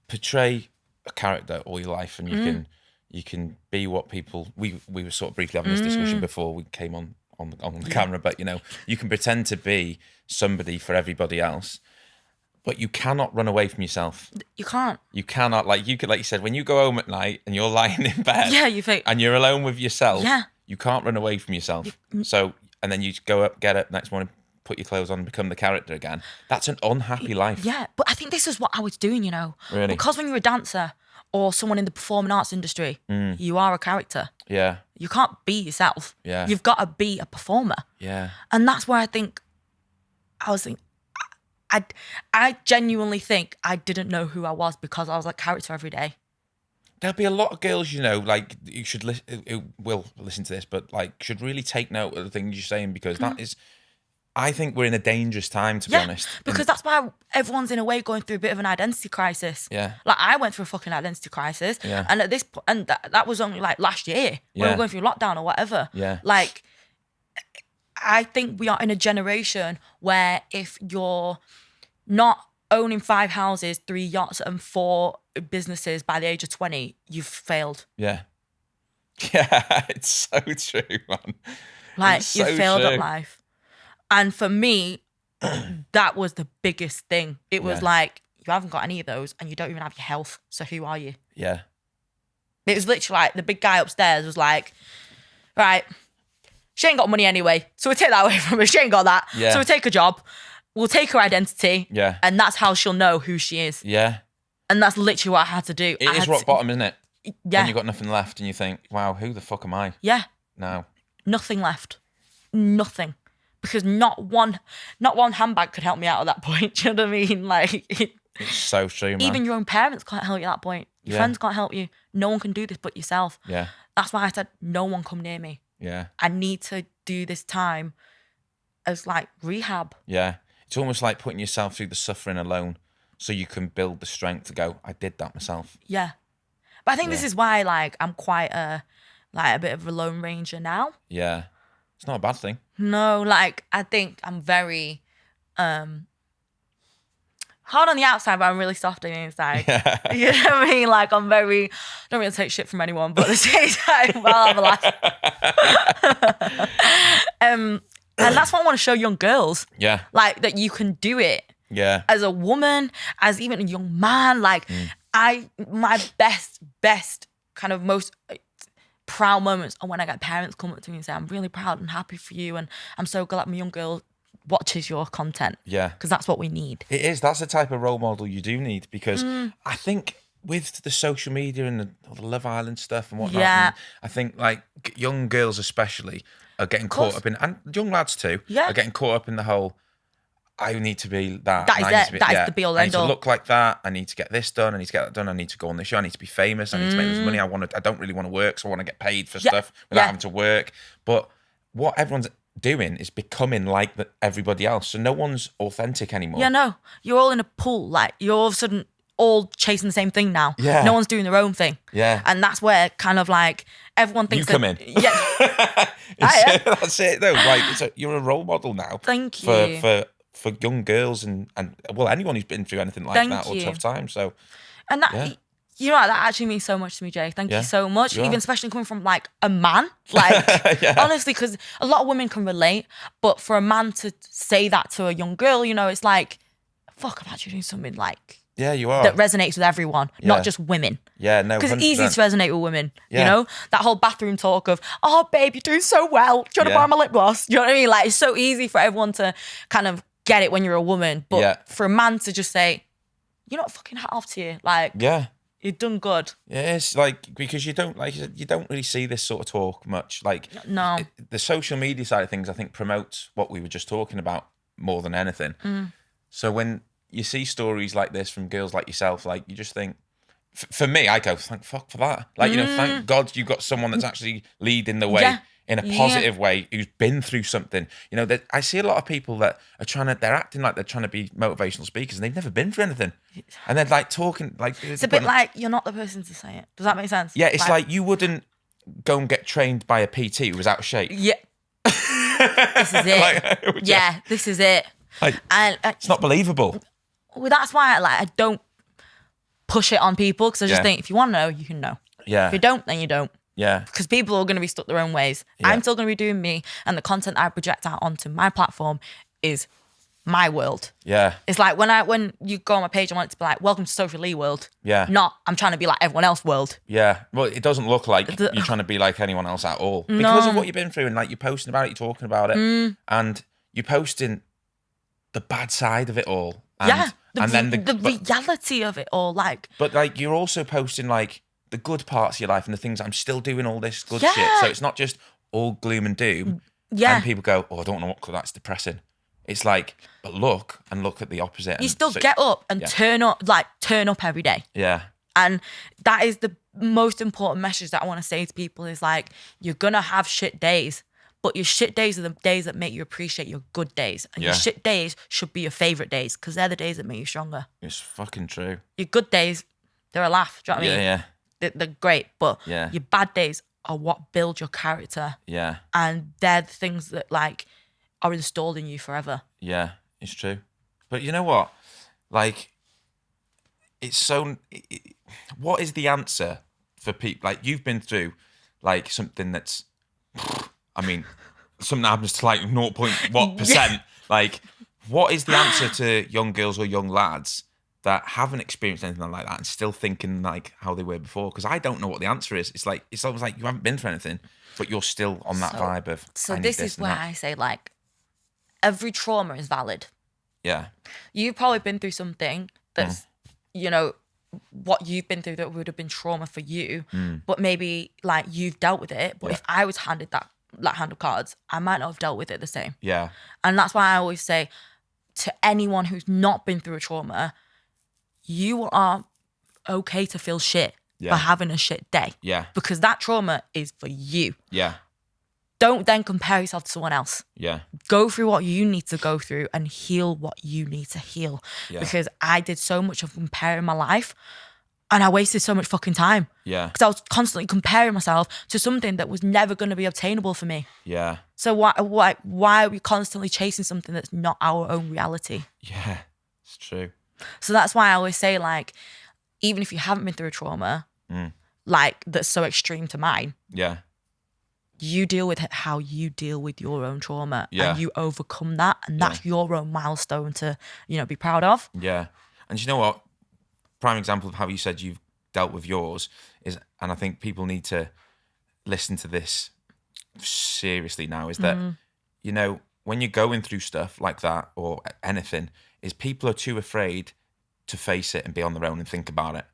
portray a character all your life and you can be what people, we were sort of briefly having this discussion before we came on the camera, but you can pretend to be somebody for everybody else, but you cannot run away from yourself. You can't. You cannot, like you said, when you go home at night and you're lying in bed you think, and you're alone with yourself, Yeah. you can't run away from yourself. So, and then you go up, get up next morning, put your clothes on and become the character again. That's an unhappy life. Yeah, but I think this is what I was doing, Really? Because when you're a dancer or someone in the performing arts industry, you are a character. Yeah. You can't be yourself. Yeah. You've got to be a performer. Yeah. And that's where I think, I genuinely think I didn't know who I was because I was a character every day. There'll be a lot of girls, like you should listen, who will listen to this, but like should really take note of the things you're saying because that is I think we're in a dangerous time, to be honest. Because that's why everyone's in a way going through a bit of an identity crisis. Yeah. Like I went through a fucking identity crisis. Yeah. And at this point, and that was only like last year when we were going through lockdown or whatever. Yeah. Like, I think we are in a generation where if you're not owning 5 houses, 3 yachts and 4 businesses by the age of 20, you've failed. Yeah. Yeah, it's so true, man. Like, It's you've so failed true. at life. And for me, that was the biggest thing. It was like, you haven't got any of those and you don't even have your health. So who are you? Yeah. It was literally like the big guy upstairs was like, right, she ain't got money anyway. So we'll take that away from her. She ain't got that. Yeah. So we'll take her job. We'll take her identity. Yeah. And that's how she'll know who she is. Yeah. And that's literally what I had to do. It is rock bottom, isn't it? Yeah. When you've got nothing left and you think, wow, who the fuck am I? Yeah. No. Nothing left. Nothing. Because not one handbag could help me out at that point. Do you know what I mean? Like, It's so true, man. even your own parents can't help you at that point. Your friends can't help you. No one can do this but yourself. Yeah. That's why I said, no one come near me. Yeah. I need to do this time as like rehab. Yeah. It's almost like putting yourself through the suffering alone so you can build the strength to go, I did that myself. Yeah. But I think this is why like I'm quite a bit of a lone ranger now. Yeah. It's not a bad thing. No, like I think I'm very hard on the outside, but I'm really soft on the inside. Yeah. You know what I mean? Like I'm very, don't really take shit from anyone, but at the same time, I'll have a laugh. And that's what I want to show young girls. Yeah. Like that you can do it. Yeah. As a woman, as even a young man, like my best kind of most proud moments are when I get parents come up to me and say, I'm really proud and happy for you. And I'm so glad my young girl watches your content. Yeah. Because that's what we need. It is. That's the type of role model you do need because I think with the social media and the Love Island stuff and whatnot, Yeah. and I think like young girls especially are getting caught up in, and young lads too, are getting caught up in the whole, I need to be that. That is and I need it. to be- That is the be all I need end to all. look like that. I need to get this done. I need to get that done. I need to go on this show. I need to be famous. I need to make this money. I don't really want to work, so I want to get paid for stuff without having to work. But what everyone's doing is becoming like everybody else. So no one's authentic anymore. Yeah, no. You're all in a pool. Like you're all of a sudden all chasing the same thing now. Yeah. No one's doing their own thing. Yeah. And that's where kind of like everyone thinks You come in. Yeah. That's it though. Like you're a role model now. Thank you. For young girls and well anyone who's been through anything like Thank that or you. tough times. So And that, you know, that actually means so much to me, Jay. Thank you so much. Yeah. Even especially coming from like a man, like honestly, because a lot of women can relate, but for a man to say that to a young girl, you know, it's like, fuck, I'm actually doing something like yeah, you are. that resonates with everyone, not just women. Yeah, no, Because it's 100%. easy to resonate with women, you Yeah. know? That whole bathroom talk of, oh, babe, you're doing so well. Do you want to borrow my lip gloss? You know what I mean? Like, it's so easy for everyone to kind of get it when you're a woman. But for a man to just say, you're not fucking hat off to you. Like, you've done good. Yeah, it's like because you don't really see this sort of talk much. Like No. The social media side of things, I think, promotes what we were just talking about more than anything. So when you see stories like this from girls like yourself, like you just think, for me, I go, thank fuck for that. Like, you know, thank God you've got someone that's actually leading the way in a positive way, who's been through something. You know, I see a lot of people that are they're acting like they're trying to be motivational speakers and they've never been through anything. And they're like talking, like... It's a bit like you're not the person to say it. Does that make sense? Yeah, it's like you wouldn't go and get trained by a PT who was out of shape. Yeah. This is it. This is it. Like, and it's not believable. Well, that's why I don't push it on people, because I just think if you want to know, you can know. Yeah. If you don't, then you don't. Yeah. Because people are going to be stuck their own ways. Yeah. I'm still going to be doing me, and the content I project out onto my platform is my world. Yeah. It's like when you go on my page, I want it to be like, welcome to Sophie Lee world. Yeah. Not, I'm trying to be like everyone else world. Yeah. Well, it doesn't look like you're trying to be like anyone else at all. Because of what you've been through, and like you're posting about it, you're talking about it, and you're posting the bad side of it all. And, the reality of it all, like. But like you're also posting like the good parts of your life and the things I'm still doing all this good shit. So it's not just all gloom and doom. Yeah. And people go, oh, I don't know what, that's depressing. It's like, but look at the opposite. You still get up and turn up every day. Yeah. And that is the most important message that I want to say to people is like, you're going to have shit days, But your shit days are the days that make you appreciate your good days. And your shit days should be your favorite days because they're the days that make you stronger. It's fucking true. Your good days, they're a laugh. Do you know what I mean? Yeah. They're great. But Yeah. your bad days are what build your character. Yeah. And they're the things that like are installed in you forever. Yeah, it's true. But you know what? Like, it's so... what is the answer for people? Like, you've been through, like, something that's... I mean, something that happens to, like, 0. What percent? Like, what is the answer to young girls or young lads that haven't experienced anything like that and still thinking, like, how they were before? Because I don't know what the answer is. It's like, it's almost like you haven't been through anything, but you're still on that vibe of... So this is where I say, like, every trauma is valid. Yeah. You've probably been through something that's, you know, what you've been through that would have been trauma for you, but maybe like you've dealt with it. But if I was handed that hand of cards, I might not have dealt with it the same. Yeah. And that's why I always say to anyone who's not been through a trauma, you are okay to feel shit for having a shit day. Yeah. Because that trauma is for you. Yeah. Don't then compare yourself to someone else. Yeah. Go through what you need to go through and heal what you need to heal. Yeah. Because I did so much of comparing my life and I wasted so much fucking time. Yeah. Because I was constantly comparing myself to something that was never going to be obtainable for me. Yeah. So why are we constantly chasing something that's not our own reality? Yeah. It's true. So that's why I always say, like, even if you haven't been through a trauma, like that's so extreme to mine. Yeah. You deal with it how you deal with your own trauma and you overcome that. And that's your own milestone to, you know, be proud of. Yeah. And you know what? Prime example of how you said you've dealt with yours is, and I think people need to listen to this seriously now, is that, you know, when you're going through stuff like that or anything, is people are too afraid to face it and be on their own and think about it.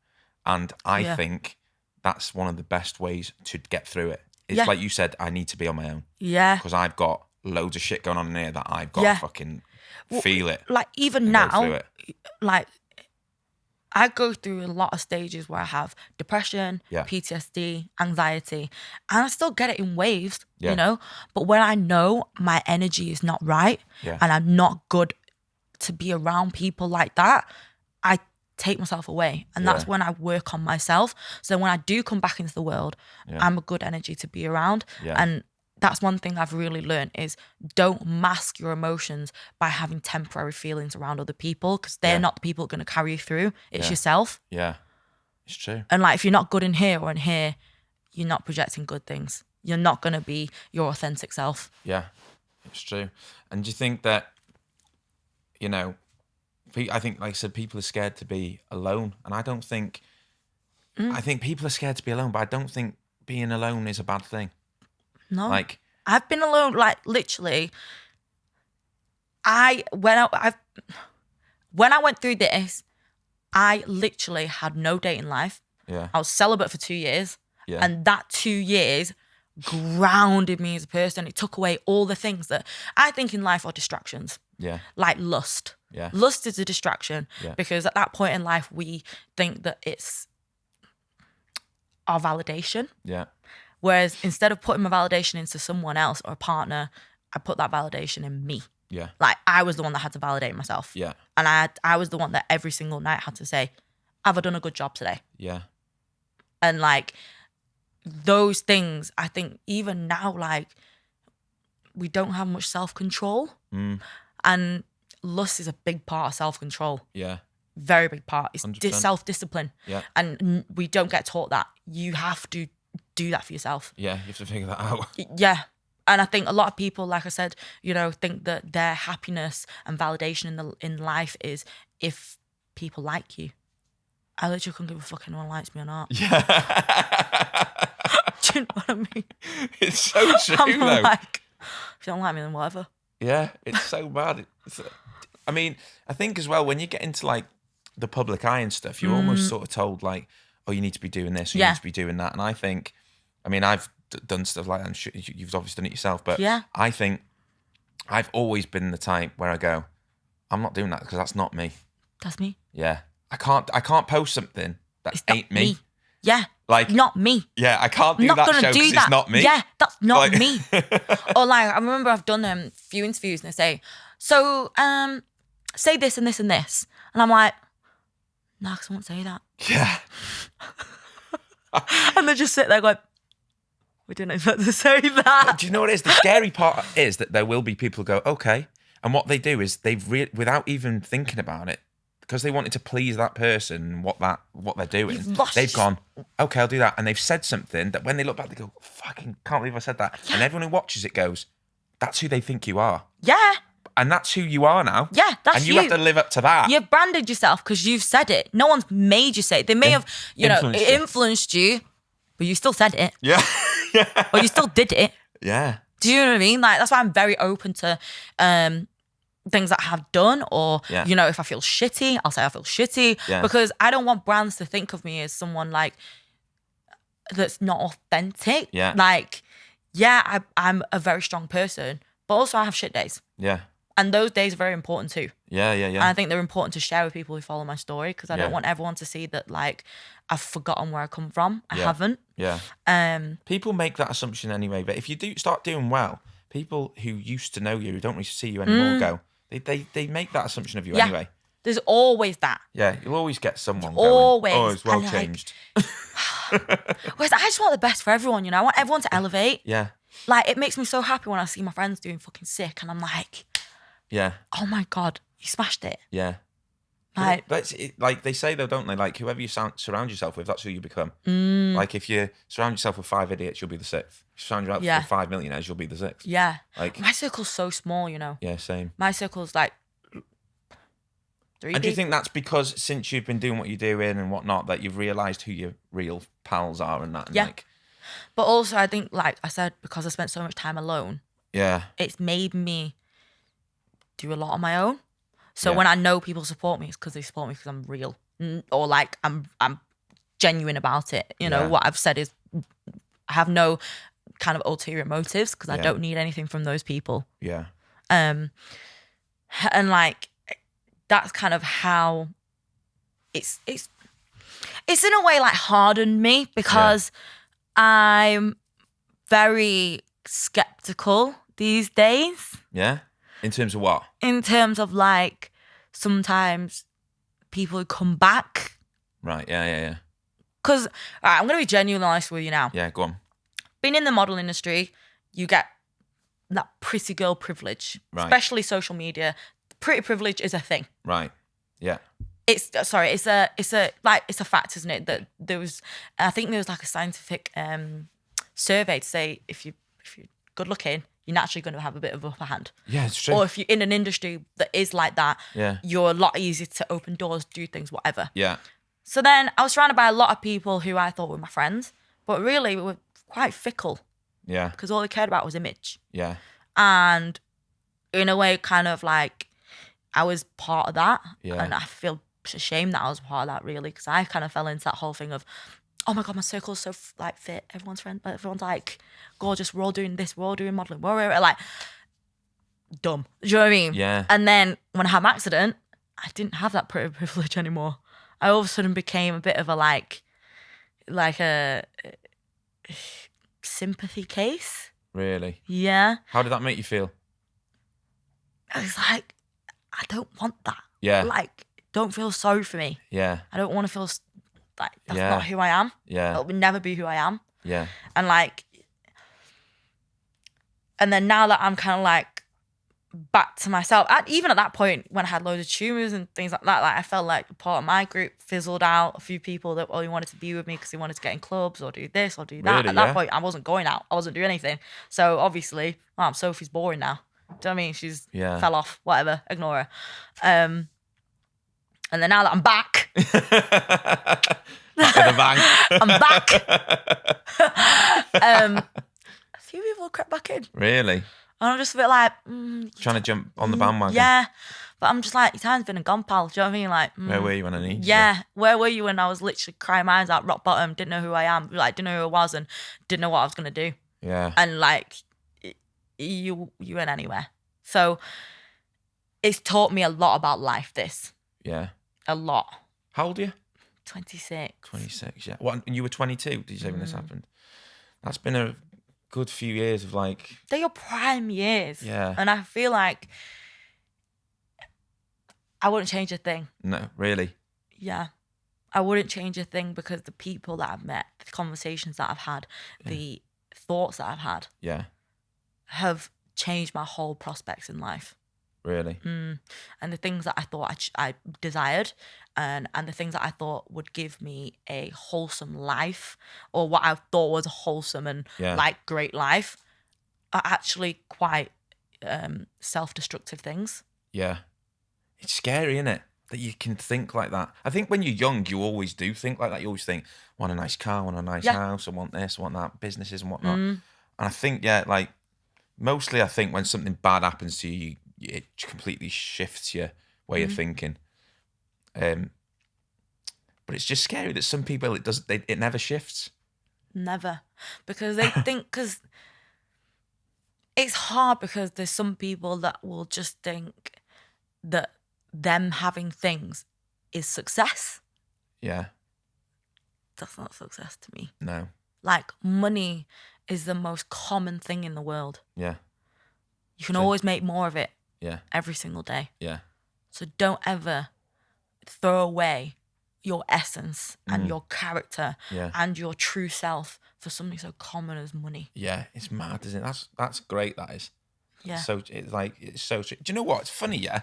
And I think that's one of the best ways to get through it. It's like you said, I need to be on my own. Yeah. Because I've got loads of shit going on in here that I've got to fucking feel it. Like even now, like I go through a lot of stages where I have depression, PTSD, anxiety, and I still get it in waves, you know? But when I know my energy is not right and I'm not good to be around people like that, I take myself away. And that's when I work on myself. So when I do come back into the world, I'm a good energy to be around. And that's one thing I've really learned is don't mask your emotions by having temporary feelings around other people because they're not the people going to carry you through. It's yourself. Yeah, it's true. And like if you're not good in here or in here, you're not projecting good things. You're not going to be your authentic self. Yeah, it's true. And do you think that, you know, I think, like I said, people are scared to be alone. And I don't think, I think people are scared to be alone, but I don't think being alone is a bad thing. No. Like, I've been alone, like literally, when I went through this, I literally had no dating life. Yeah. I was celibate for 2 years. Yeah. And that 2 years grounded me as a person. It took away all the things that I think in life are distractions. Yeah. Like lust. Yeah. Lust is a distraction because at that point in life, we think that it's our validation. Yeah. Whereas instead of putting my validation into someone else or a partner, I put that validation in me. Yeah. Like I was the one that had to validate myself. Yeah. And I was the one that every single night had to say, have I done a good job today? Yeah. And like those things, I think even now, like we don't have much self-control. And lust is a big part of self-control. Yeah. Very big part. It's 100%. self-discipline. Yeah. And we don't get taught that. You have to do that for yourself. Yeah, you have to figure that out. Yeah. And I think a lot of people, like I said, you know, think that their happiness and validation in life is if people like you. I literally couldn't give a fuck if anyone likes me or not. Yeah. Do you know what I mean? It's so true, I'm though. like, if you don't like me, then whatever. Yeah, it's so bad. I mean, I think as well, when you get into like the public eye and stuff, you're almost sort of told like, oh, you need to be doing this, or you need to be doing that. And I think, I mean, I've done stuff like that, and you've obviously done it yourself, but I think I've always been the type where I go, I'm not doing that because that's not me. That's me. Yeah. I can't post something that ain't me. Yeah. Like, not me. Yeah, I can't do Not that gonna show do because that. it's not me. Yeah, that's not Like- me. Or like, I remember I've done a few interviews and they say, so say this and this and this. And I'm like, nah, because I won't say that. Yeah. And they just sit there going, we didn't expect to say that. Do you know what it is? The scary part is that there will be people who go, okay. And what they do is without even thinking about it, because they wanted to please that person, what they're doing, they've gone, okay, I'll do that. And they've said something that when they look back, they go, fucking can't believe I said that. Yeah. And everyone who watches it goes, that's who they think you are. Yeah. And that's who you are now. Yeah, that's and you have to live up to that. You've branded yourself because you've said it. No one's made you say it. They may have, influenced you, but you still said it. Yeah. Yeah. Or you still did it. Yeah. Do you know what I mean? Like, that's why I'm very open to things that I have done, or, if I feel shitty, I'll say I feel shitty, because I don't want brands to think of me as someone like that's not authentic. Yeah. Like, I'm a very strong person, but also I have shit days. Yeah. And those days are very important too. Yeah. And I think they're important to share with people who follow my story, because I don't want everyone to see that, like, I've forgotten where I come from. I haven't. Yeah. People make that assumption anyway, but if you do start doing well, people who used to know you, who don't really see you anymore, go, they make that assumption of you anyway. There's always that. Yeah, you'll always get someone always. going, oh, it's well changed. Whereas I just want the best for everyone, I want everyone to elevate. Yeah. Like, it makes me so happy when I see my friends doing fucking sick, and I'm like, yeah, oh my God, you smashed it. Yeah. Like, like they say though, don't they? Like, whoever you surround yourself with, that's who you become. Like, if you surround yourself with 5 idiots, you'll be the 6th. If you surround yourself with 5 millionaires, you'll be the 6th. Yeah. Like, my circle's so small, Yeah, same. My circle's like 3 And do you think that's because since you've been doing what you're doing and whatnot, that you've realised who your real pals are and that? And like, but also, I think, like I said, because I spent so much time alone, it's made me do a lot on my own. So when I know people support me, it's because they support me because I'm real, or like I'm genuine about it. What I've said is I have no kind of ulterior motives, because I don't need anything from those people. Yeah. And like, that's kind of how it's in a way like hardened me, because I'm very skeptical these days. Yeah. In terms of what? In terms of, like, sometimes people who come back. Right. Yeah. Because, I'm going to be genuinely honest with you now. Yeah, go on. Being in the model industry, you get that pretty girl privilege, especially social media. Pretty privilege is a thing. Right. Yeah. It's a fact, isn't it? That I think there was like a scientific survey to say if you're good looking, you're naturally going to have a bit of an upper hand. Yeah, it's true. Or if you're in an industry that is like that, you're a lot easier to open doors, do things, whatever. Yeah. So then I was surrounded by a lot of people who I thought were my friends, but really were quite fickle. Yeah. Because all they cared about was image. Yeah. And in a way, kind of like, I was part of that. Yeah. And I feel ashamed that I was part of that, really, because I kind of fell into that whole thing of, oh my God, my circle's so like fit. Everyone's friend. Everyone's like gorgeous. We're all doing this. We're all doing modeling. We're like dumb. Do you know what I mean? Yeah. And then when I had my accident, I didn't have that privilege anymore. I all of a sudden became a bit of a like a sympathy case. Really? Yeah. How did that make you feel? I was like, I don't want that. Yeah. Like, don't feel sorry for me. Yeah. I don't want to feel like that's not who I am. Yeah. It will never be who I am. Yeah. And like, and then now that I'm kind of like back to myself, even at that point when I had loads of tumours and things like that, like I felt like part of my group fizzled out. A few people that only wanted to be with me because they wanted to get in clubs or do this or do that. Really, at that point, I wasn't going out. I wasn't doing anything. So obviously, Sophie's boring now. Do you know what I mean? She's fell off, whatever, ignore her. And then now that I'm back. Back with a bang. I'm back. A few people crept back in. Really? And I'm just a bit like... trying to jump on the bandwagon. Yeah. But I'm just like, your time's been a gone, pal. Do you know what I mean? Like, where were you when I needed you? Yeah. Where were you when I was literally crying my eyes out, rock bottom, didn't know who I am, like, didn't know who I was and didn't know what I was going to do. Yeah. And like, you went anywhere. So it's taught me a lot about life, this. Yeah. A lot. How old are you? 26. 26, yeah. What, and you were 22, did you say, when this happened? That's been a good few years of like... They're your prime years. Yeah. And I feel like I wouldn't change a thing. No, really? Yeah. I wouldn't change a thing because the people that I've met, the conversations that I've had, the thoughts that I've had have changed my whole prospects in life. Really? And the things that I thought I desired and the things that I thought would give me a wholesome life, or what I thought was a wholesome and like great life, are actually quite self-destructive things. Yeah. It's scary, isn't it? That you can think like that. I think when you're young, you always do think like that. You always think, I want a nice car, I want a nice house, I want this, I want that, businesses and whatnot. And I think, like, mostly I think when something bad happens to you, it completely shifts your way of thinking. But it's just scary that some people, it never shifts. Never. Because they think, because it's hard, because there's some people that will just think that them having things is success. Yeah. That's not success to me. No. Like, money is the most common thing in the world. Yeah. You can always make more of it. Yeah. Every single day. Yeah. So don't ever throw away your essence and your character and your true self for something so common as money. Yeah, it's mad, isn't it? That's great, that is. Yeah. So it's so true. Do you know what? It's funny, yeah.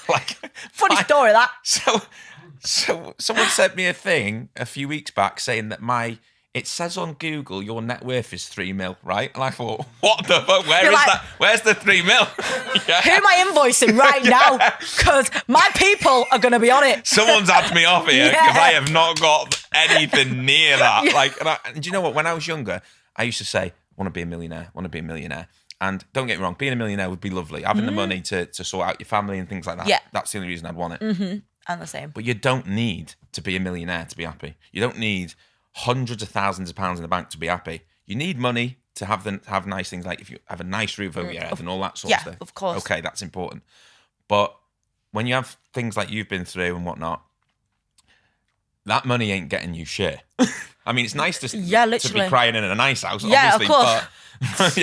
Like, funny story that. So someone sent me a thing a few weeks back saying that it says on Google your net worth is 3 mil, right? And I thought, what the fuck? That? Where's the 3 mil? Who am I invoicing right now? Because my people are going to be on it. Someone's had me off here because I have not got anything near that. And do you know what? When I was younger, I used to say, I want to be a millionaire. And don't get me wrong, being a millionaire would be lovely. Having the money to sort out your family and things like that. Yeah. That's the only reason I'd want it. Mm-hmm. I'm the same. But you don't need to be a millionaire to be happy. You don't need hundreds of thousands of pounds in the bank to be happy. You need money to have nice things, like if you have a nice roof over your head and all that sort of stuff. Yeah, of course. Okay, that's important. But when you have things like you've been through and whatnot, that money ain't getting you shit. I mean, it's nice to be crying in a nice house, obviously. Of course. But,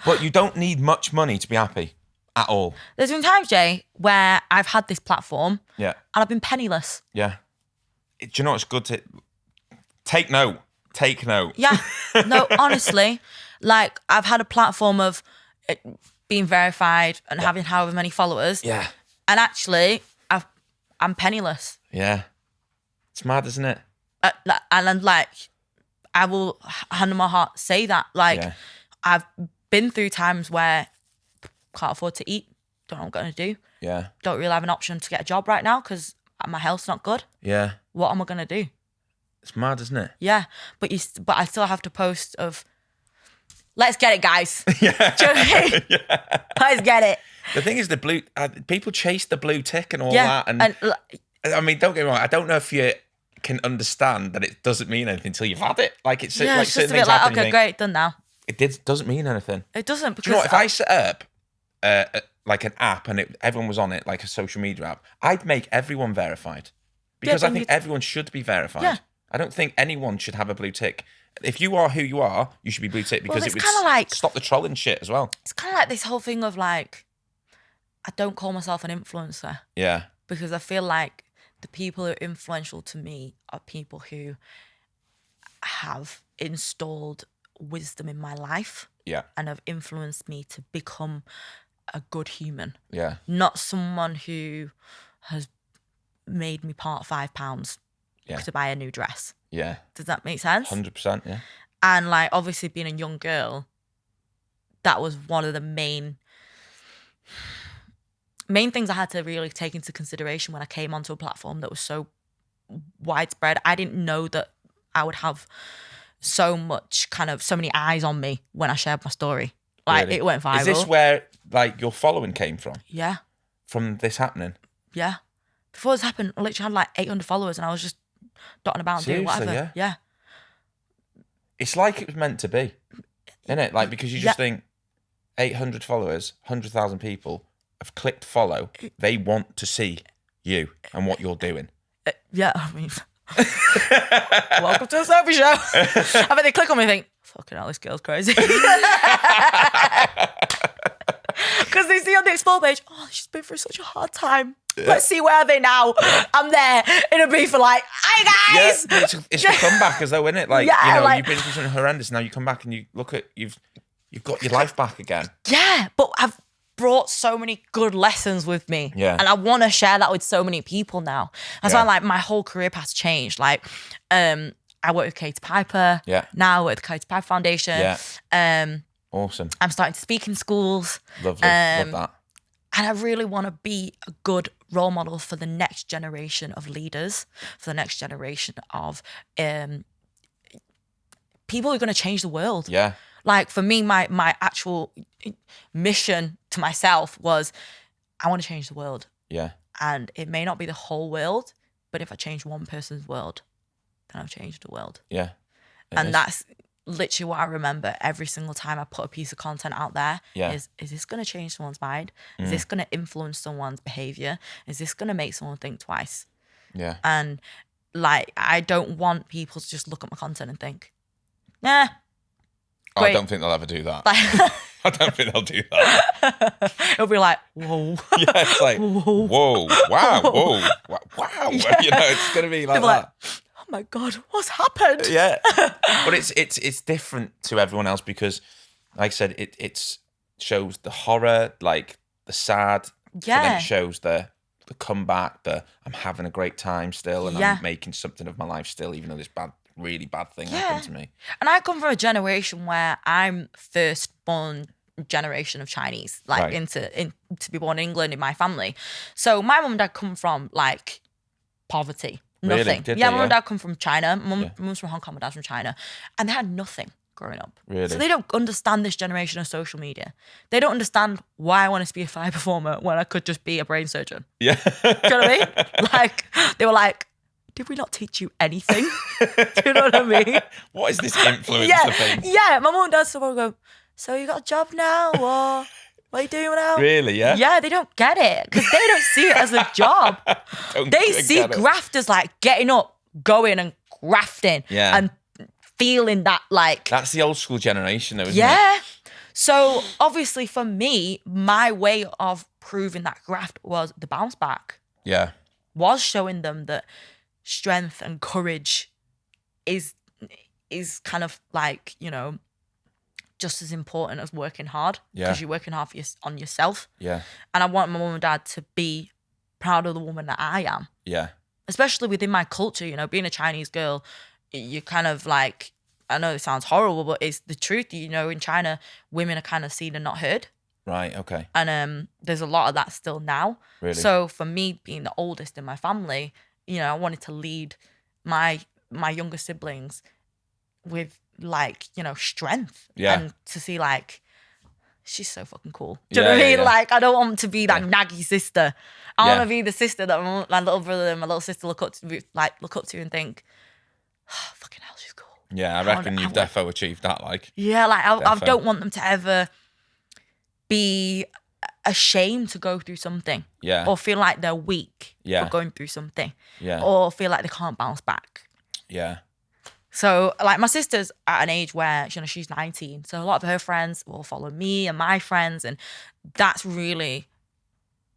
but you don't need much money to be happy at all. There's been times, Jay, where I've had this platform and I've been penniless. Yeah. Do you know what's good to... Take note. Yeah. No, honestly, like, I've had a platform of being verified and having however many followers. Yeah. And actually, I'm penniless. Yeah. It's mad, isn't it? And like, I will, hand on my heart, say that. Like, I've been through times where can't afford to eat. Don't know what I'm going to do. Yeah. Don't really have an option to get a job right now because my health's not good. Yeah. What am I going to do? It's mad, isn't it? Yeah. But I still have to post of, let's get it, guys. Yeah. Do you know what I mean? Yeah. Let's get it. The thing is, people chase the blue tick and all that. And I mean, don't get me wrong. I don't know if you can understand that it doesn't mean anything until you've had it. Like, it's like it's just a bit like, okay, great, done now. It doesn't mean anything. It doesn't. Because do you know what? If I set up like an app and everyone was on it, like a social media app, I'd make everyone verified because I think everyone should be verified. Yeah. I don't think anyone should have a blue tick. If you are who you are, you should be blue tick because it would stop the trolling shit as well. It's kind of like this whole thing of like, I don't call myself an influencer. Yeah. Because I feel like the people who are influential to me are people who have installed wisdom in my life. Yeah. And have influenced me to become a good human. Yeah. Not someone who has made me part £5 to buy a new dress. Yeah. Does that make sense? 100%, yeah. And like, obviously being a young girl, that was one of the main things I had to really take into consideration when I came onto a platform that was so widespread. I didn't know that I would have so many eyes on me when I shared my story. Like, really? It went viral. Is this where like your following came from? Yeah. From this happening? Yeah. Before this happened, I literally had like 800 followers and I was just dotting about and doing whatever. Yeah. It's like it was meant to be, isn't it? Like, because you just think 800 followers, 100,000 people have clicked follow. They want to see you and what you're doing. Yeah, I mean, welcome to the Sophie show. I bet they click on me and think, fucking hell, this girl's crazy. Because they see on the Explore page, oh, she's been through such a hard time. Let's see, where are they now? I'm there in a brief for like, hi guys. Yeah, it's a comeback as though, isn't it? Like, Yeah, you know, like- you've been through something horrendous. Now you come back and you look at, you've got your life back again. Yeah, but I've brought so many good lessons with me. Yeah. And I want to share that with so many people now. That's why like my whole career path changed. Like, I work with Katie Piper. Yeah. Now I work with the Katie Piper Foundation. Yeah. Awesome. I'm starting to speak in schools. Lovely. Love that. And I really want to be a good role model for the next generation of leaders, for the next generation of people who are going to change the world. Yeah. Like for me, my actual mission to myself was, I want to change the world. Yeah. And it may not be the whole world, but if I change one person's world, then I've changed the world. Yeah. And that's literally what I remember every single time I put a piece of content out there. Yeah. Is this going to change someone's mind? Is this going to influence someone's behavior? Is this going to make someone think twice? Yeah. And like, I don't want people to just look at my content and think, nah. I don't think they'll ever do that. Like, I don't think they'll do that. it'll be like, whoa. Yeah, it's like, whoa, wow, whoa, wow. Yeah. You know, it's going to be like They'll be that. like, oh my God, what's happened? Yeah. But it's different to everyone else because, like I said, it shows the horror, like the sad. Yeah. But then it shows the comeback, I'm having a great time still and I'm making something of my life still, even though this really bad thing happened to me. And I come from a generation where I'm firstborn generation of Chinese, like to be born in England in my family. So my mum and dad come from like poverty, Really? nothing. Did Yeah, they? mum and dad come from China. Mum's from Hong Kong, my dad's from China, and they had nothing growing up. Really? So they don't understand this generation of social media. They don't understand why I wanted to be a fire performer when I could just be a brain surgeon. Yeah. Do you know what I mean? Like they were like, did we not teach you anything? Do you know what I mean? What is this influencer thing? Yeah, my mum and dad still go, so you got a job now or what are you doing now? Really, yeah? Yeah, they don't get it because they don't see it as a job. They see get it. grafters like getting up, going and grafting and feeling that like... That's the old school generation though, isn't it? Yeah. So obviously for me, my way of proving that graft was the bounce back. Yeah. Was showing them that strength and courage is kind of like, you know, just as important as working hard because you're working hard on yourself. Yeah. And I want my mum and dad to be proud of the woman that I am. Yeah. Especially within my culture, you know, being a Chinese girl, you kind of like, I know it sounds horrible, but it's the truth. You know, in China, women are kind of seen and not heard. Right, okay. And there's a lot of that still now. Really? So for me being the oldest in my family, you know, I wanted to lead my younger siblings with like, you know, strength. Yeah. And to see like, she's so fucking cool. Do you know what I mean? Yeah. Like, I don't want to be that naggy sister. I want Yeah. to be the sister that my little brother and my little sister look up to and think, oh, fucking hell, she's cool. Yeah, I reckon you've defo achieved that, like. Yeah, like I don't want them to ever be ashamed to go through something. Yeah. Or feel like they're weak Yeah. for going through something. Yeah. Or feel like they can't bounce back. Yeah. So like my sister's at an age where, you know, she's 19. So a lot of her friends will follow me and my friends. And that's really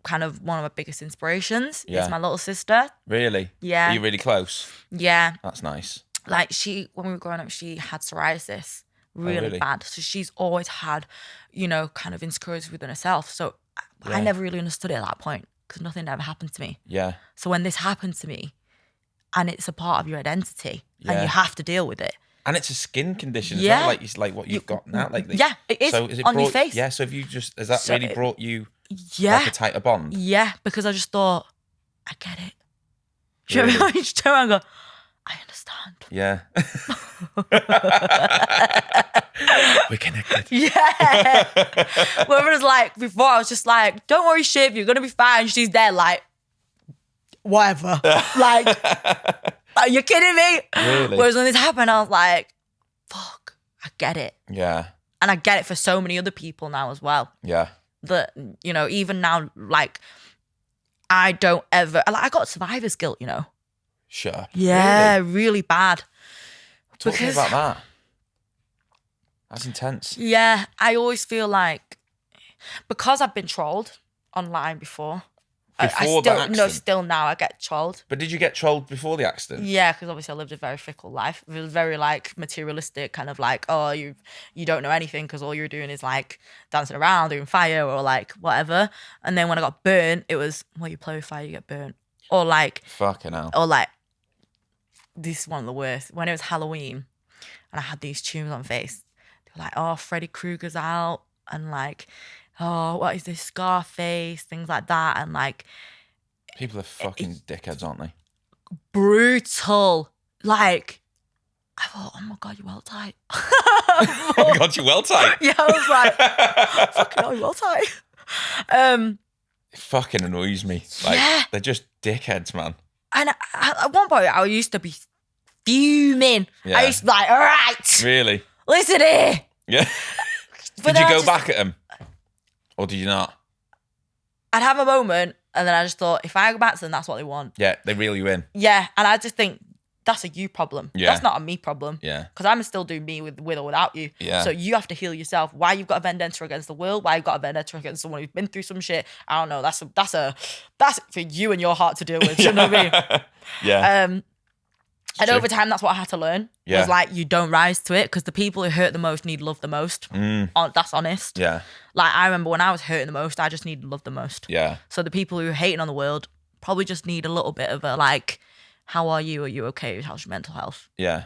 kind of one of my biggest inspirations Yeah. is my little sister. Really? Yeah. Are you really close? Yeah. That's nice. Like when we were growing up, she had psoriasis really, really? bad. So she's always had, you know, kind of insecurities within herself. So I Yeah. never really understood it at that point because nothing ever happened to me. Yeah. So when this happened to me and it's a part of your identity and Yeah. you have to deal with it. And it's a skin condition as Yeah. well, like it's like what you've got now. Like Yeah, it is so is it on your brought- face. Yeah, so have you just has that So really brought you Yeah. like a tighter bond? Yeah, because I just thought, I get it. Do you know what I mean? I just turn around and go, I understand. Yeah. We're connected. Yeah. Whereas like before, I was just like, don't worry, Shiv, you're gonna be fine. She's there, like, whatever. Like, are you kidding me? Really? Whereas when this happened, I was like, fuck, I get it. Yeah. And I get it for so many other people now as well. Yeah. That, you know, even now, like, I don't ever, like, I got survivor's guilt, you know. Shut up. Yeah, Really? really bad. Talk to me about that. That's intense. Yeah, I always feel like because I've been trolled online before. Before the accident? No, still now I get trolled. But did you get trolled before the accident? Yeah, because obviously I lived a very fickle life. It was very like materialistic, kind of like, oh, you don't know anything because all you're doing is like dancing around, doing fire or like whatever. And then when I got burnt, it was, well, you play with fire, you get burnt. Or like, fucking hell. Or like, this is one of the worst. When it was Halloween and I had these tunes on face, they were like, oh, Freddy Krueger's out, and like, oh, what is this, Scarface, things like that. And like, people are fucking dickheads, aren't they? Brutal. Like, I thought, oh my God, you're well tight. Oh my God, you're well tight. Yeah, I was like, fucking hell, you're well tight. It fucking annoys me. Like, Yeah. they're just dickheads, man. And at one point, I used to be fuming. Yeah. I used to be like, all right, Really? listen here. Yeah. But Did you then go back at them? Or did you not? I'd have a moment, and then I just thought, if I go back to them, that's what they want. Yeah, they reel you in. Yeah, and I just think, that's a you problem. Yeah. That's not a me problem. Yeah. Because I'm still doing me with or without you. Yeah. So you have to heal yourself. Why you've got a vendetta against the world? Why you've got a vendetta against someone who's been through some shit? I don't know. That's for you and your heart to deal with. Do you know what I mean? Yeah. And true. over time, that's what I had to learn. Yeah. Was like, you don't rise to it because the people who hurt the most need love the most. That's honest. Yeah. Like, I remember when I was hurting the most, I just needed love the most. Yeah. So the people who are hating on the world probably just need a little bit of a like, how are you? Are you okay? How's your mental health? Yeah.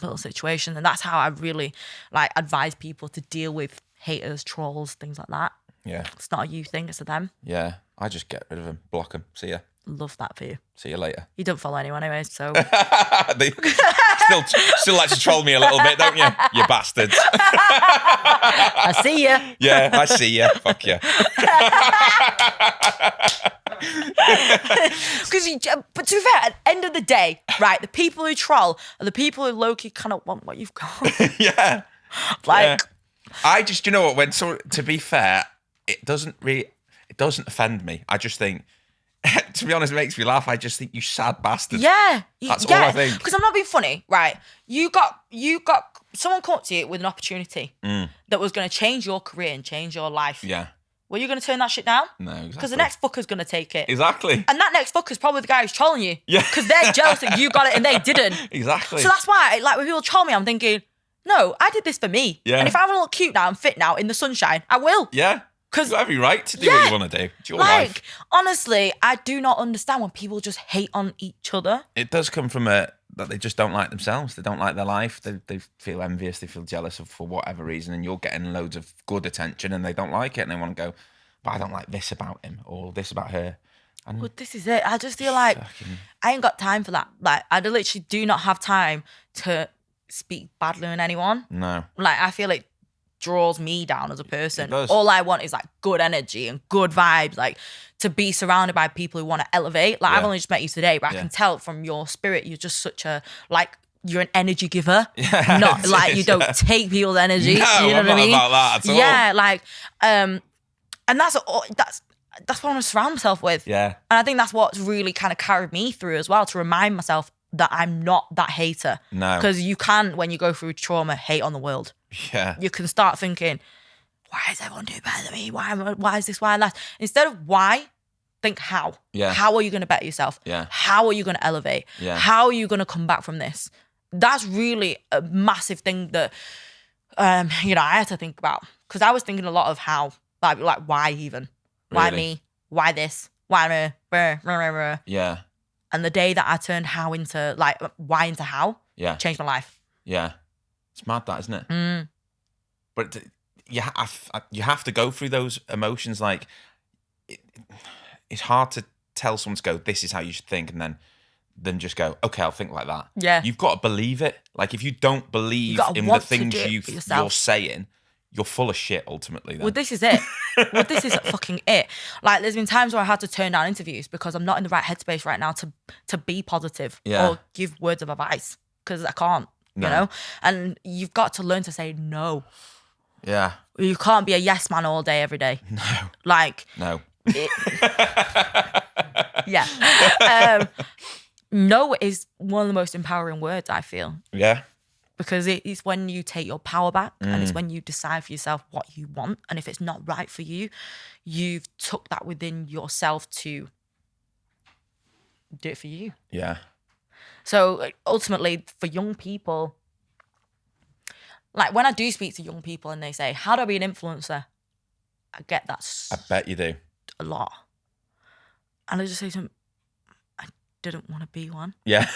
Little situation. And that's how I really like advise people to deal with haters, trolls, things like that. Yeah. It's not a you thing, it's a them. Yeah. I just get rid of them, block them. See ya. Love that for you. See you later. You don't follow anyone anyway, so. They still like to troll me a little bit, don't you? You bastards. I see you. Yeah, I see you. Fuck you. But to be fair, at the end of the day, right, the people who troll are the people who low-key kind of want what you've got. Yeah. Like, Yeah. I just, you know what, to be fair, it doesn't offend me. I just think, to be honest, it makes me laugh. I just think you sad bastard. yeah. That's all I think. Because I'm not being funny, right? You got someone come up to you with an opportunity that was going to change your career and change your life. Yeah. Were you going to turn that shit down? No, exactly. Because the next fucker's going to take it. Exactly. And that next fucker's probably the guy who's trolling you. Yeah. Because they're jealous that you got it and they didn't. Exactly. So that's why, like, when people troll me, I'm thinking, no, I did this for me. Yeah. And if I want to look cute now and fit now in the sunshine, I will. Yeah. Because you have every right to do what you want to do. It's your life. Honestly, I do not understand when people just hate on each other. It does come from that they just don't like themselves. They don't like their life. They feel envious. They feel jealous for whatever reason. And you're getting loads of good attention and they don't like it. And they want to go, but I don't like this about him or this about her. And But this is it. I just feel like I ain't got time for that. Like, I literally do not have time to speak badly on anyone. No. Like, I feel it draws me down as a person. It does. All I want is like good energy and good vibes, like to be surrounded by people who want to elevate. Like, I've only just met you today, but I can tell from your spirit, you're just such a, like, you're an energy giver. Yeah, Not like you don't take people's energy. No, you know I'm what I not mean? about that at all. Yeah, like, and that's what I want to surround myself with. Yeah. And I think that's what's really kind of carried me through as well, to remind myself that I'm not that hater. No. Because you can, when you go through trauma, hate on the world. Yeah. You can start thinking, why is everyone doing better than me? Why is this, why that? Instead of why, think how. Yeah. How are you going to better yourself? Yeah. How are you going to elevate? Yeah. How are you going to come back from this? That's really a massive thing that, I had to think about. Because I was thinking a lot of how, like why even? Why Really? me? Why this? Why me? Yeah. And the day that I turned how into, like, why into how, Yeah. changed my life. Yeah. It's mad, that, isn't it? But you have to go through those emotions. Like, it's hard to tell someone to go, this is how you should think, and then just go, okay, I'll think like that. Yeah. You've got to believe it. Like, if you don't believe gotta in the want to things do it for you're yourself. saying, you're full of shit ultimately. Then. Well, this is it. This is fucking it. Like, there's been times where I had to turn down interviews because I'm not in the right headspace right now to be positive or give words of advice, because I can't, you know? And you've got to learn to say no. Yeah. You can't be a yes man all day, every day. No. Like, No. yeah. no is one of the most empowering words, I feel. Yeah. Because it's when you take your power back and it's when you decide for yourself what you want. And if it's not right for you, you've took that within yourself to do it for you. Yeah. So like, ultimately for young people, like when I do speak to young people and they say, how do I be an influencer? I get that I bet you do. a lot. And I just say to them, I didn't want to be one. Yeah.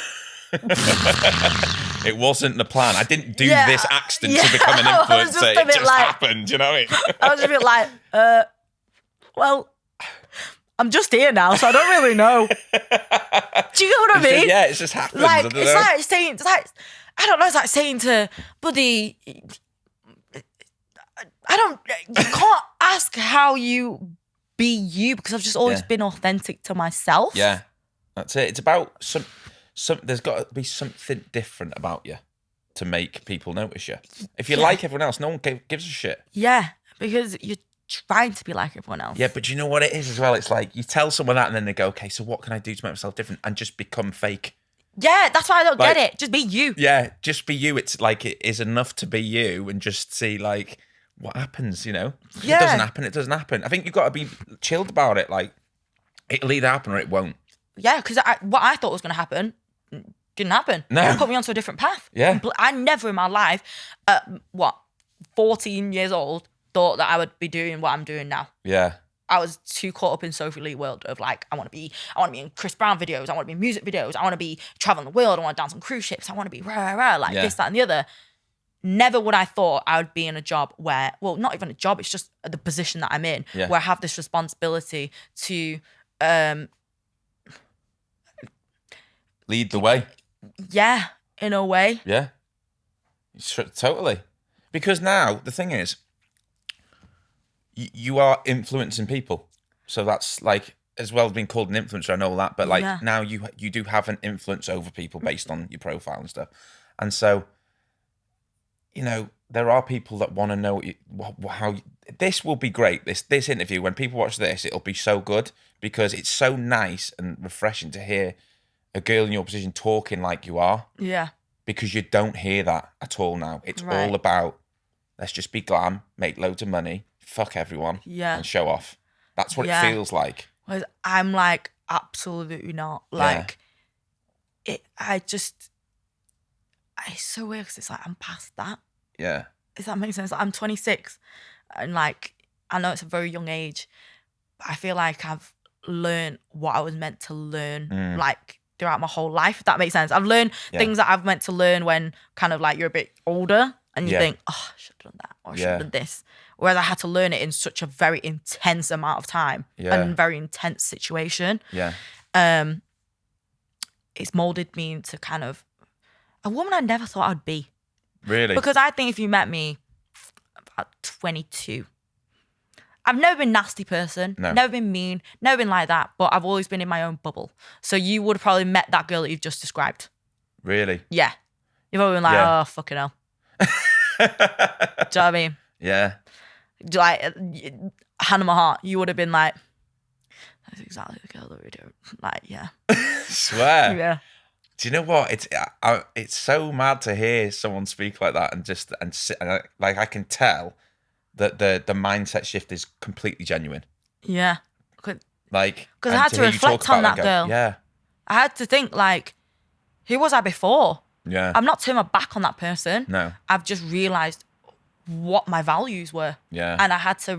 It wasn't the plan. I didn't do this accident to become an influencer. It just happened, you know what I mean? I was a bit like, well, I'm just here now, so I don't really know. Do you know what I mean? Yeah, it just happened. Like, it's like saying, I don't know, it's like saying to buddy, you can't ask how you be you because I've just always been authentic to myself. Yeah, that's it. It's about some there's got to be something different about you to make people notice you. If you like everyone else, no one gives a shit. Yeah, because you're trying to be like everyone else. Yeah, but you know what it is as well? It's like you tell someone that and then they go, okay, so what can I do to make myself different? And just become fake. Yeah, that's why I don't get it. Just be you. Yeah, just be you. It's like it is enough to be you and just see like what happens, you know? If it doesn't happen, it doesn't happen. I think you've got to be chilled about it. Like, it'll either happen or it won't. Yeah, because what I thought was going to happen didn't happen. No. It put me onto a different path. Yeah. I never in my life, 14 years old, thought that I would be doing what I'm doing now. Yeah. I was too caught up in Sophie Lee world of like, I want to be in Chris Brown videos. I want to be in music videos. I want to be traveling the world. I want to dance on cruise ships. I want to be like this, that, and the other. Never would I thought I would be in a job where, well, not even a job, it's just the position that I'm in, where I have this responsibility to lead the way. Yeah, in a way. Yeah. Totally. Because now, the thing is, you are influencing people. So that's like, as well as being called an influencer, I know all that, but like now you do have an influence over people based on your profile and stuff. And so, you know, there are people that want to know how this will be great. This interview, when people watch this, it'll be so good because it's so nice and refreshing to hear a girl in your position talking like you are. Yeah. Because you don't hear that at all now. It's all about, let's just be glam, make loads of money, fuck everyone, and show off. That's what it feels like. Whereas I'm like, absolutely not. Like, it's so weird because it's like, I'm past that. Yeah. Does that make sense? Like, I'm 26 and like, I know it's a very young age, but I feel like I've learned what I was meant to learn, like, throughout my whole life, if that makes sense. I've learned things that I've meant to learn when kind of like you're a bit older and you think, oh, I should have done that or I should have done this. Whereas I had to learn it in such a very intense amount of time and very intense situation. Yeah. It's molded me into kind of a woman I never thought I'd be. Really? Because I think if you met me about 22, I've never been a nasty person, never been mean, never been like that, but I've always been in my own bubble. So you would have probably met that girl that you've just described. Really? Yeah. You've probably been like, oh, fucking hell. Do you know what I mean? Yeah. Like, hand on my heart, you would have been like, that's exactly the girl that we do. Like, yeah. Swear. Yeah. Do you know what? It's so mad to hear someone speak like that and like I can tell that the mindset shift is completely genuine. Yeah. Like, because I had to reflect on that girl. Yeah. I had to think like, who was I before? Yeah. I'm not turning my back on that person. No. I've just realized what my values were. Yeah. And I had to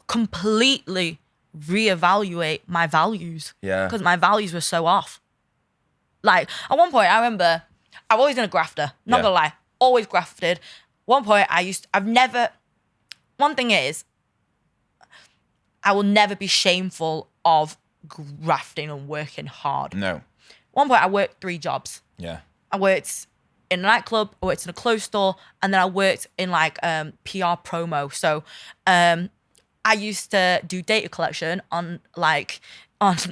completely reevaluate my values. Yeah. Because my values were so off. Like, at one point, I remember, I've always been a grafter. Not gonna lie. Always grafted. One point, one thing is, I will never be shameful of grafting and working hard. No. One point, I worked 3 jobs. Yeah. I worked in a nightclub, I worked in a clothes store, and then I worked in like PR promo. So I used to do data collection on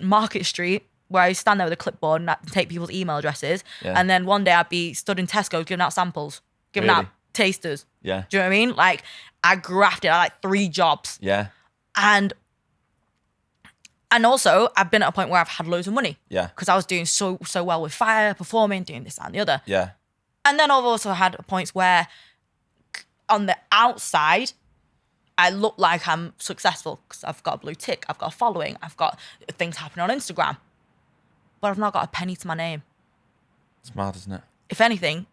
Market Street, where I stand there with a clipboard and I'd take people's email addresses. Yeah. And then one day I'd be stood in Tesco giving out samples, giving out tasters. Yeah. Do you know what I mean? Like, I grafted. I had like 3 jobs. Yeah. And And also, I've been at a point where I've had loads of money. Yeah. Because I was doing so well with fire, performing, doing this, that, and the other. Yeah. And then I've also had points where on the outside, I look like I'm successful because I've got a blue tick, I've got a following, I've got things happening on Instagram. But I've not got a penny to my name. It's mad, isn't it? If anything,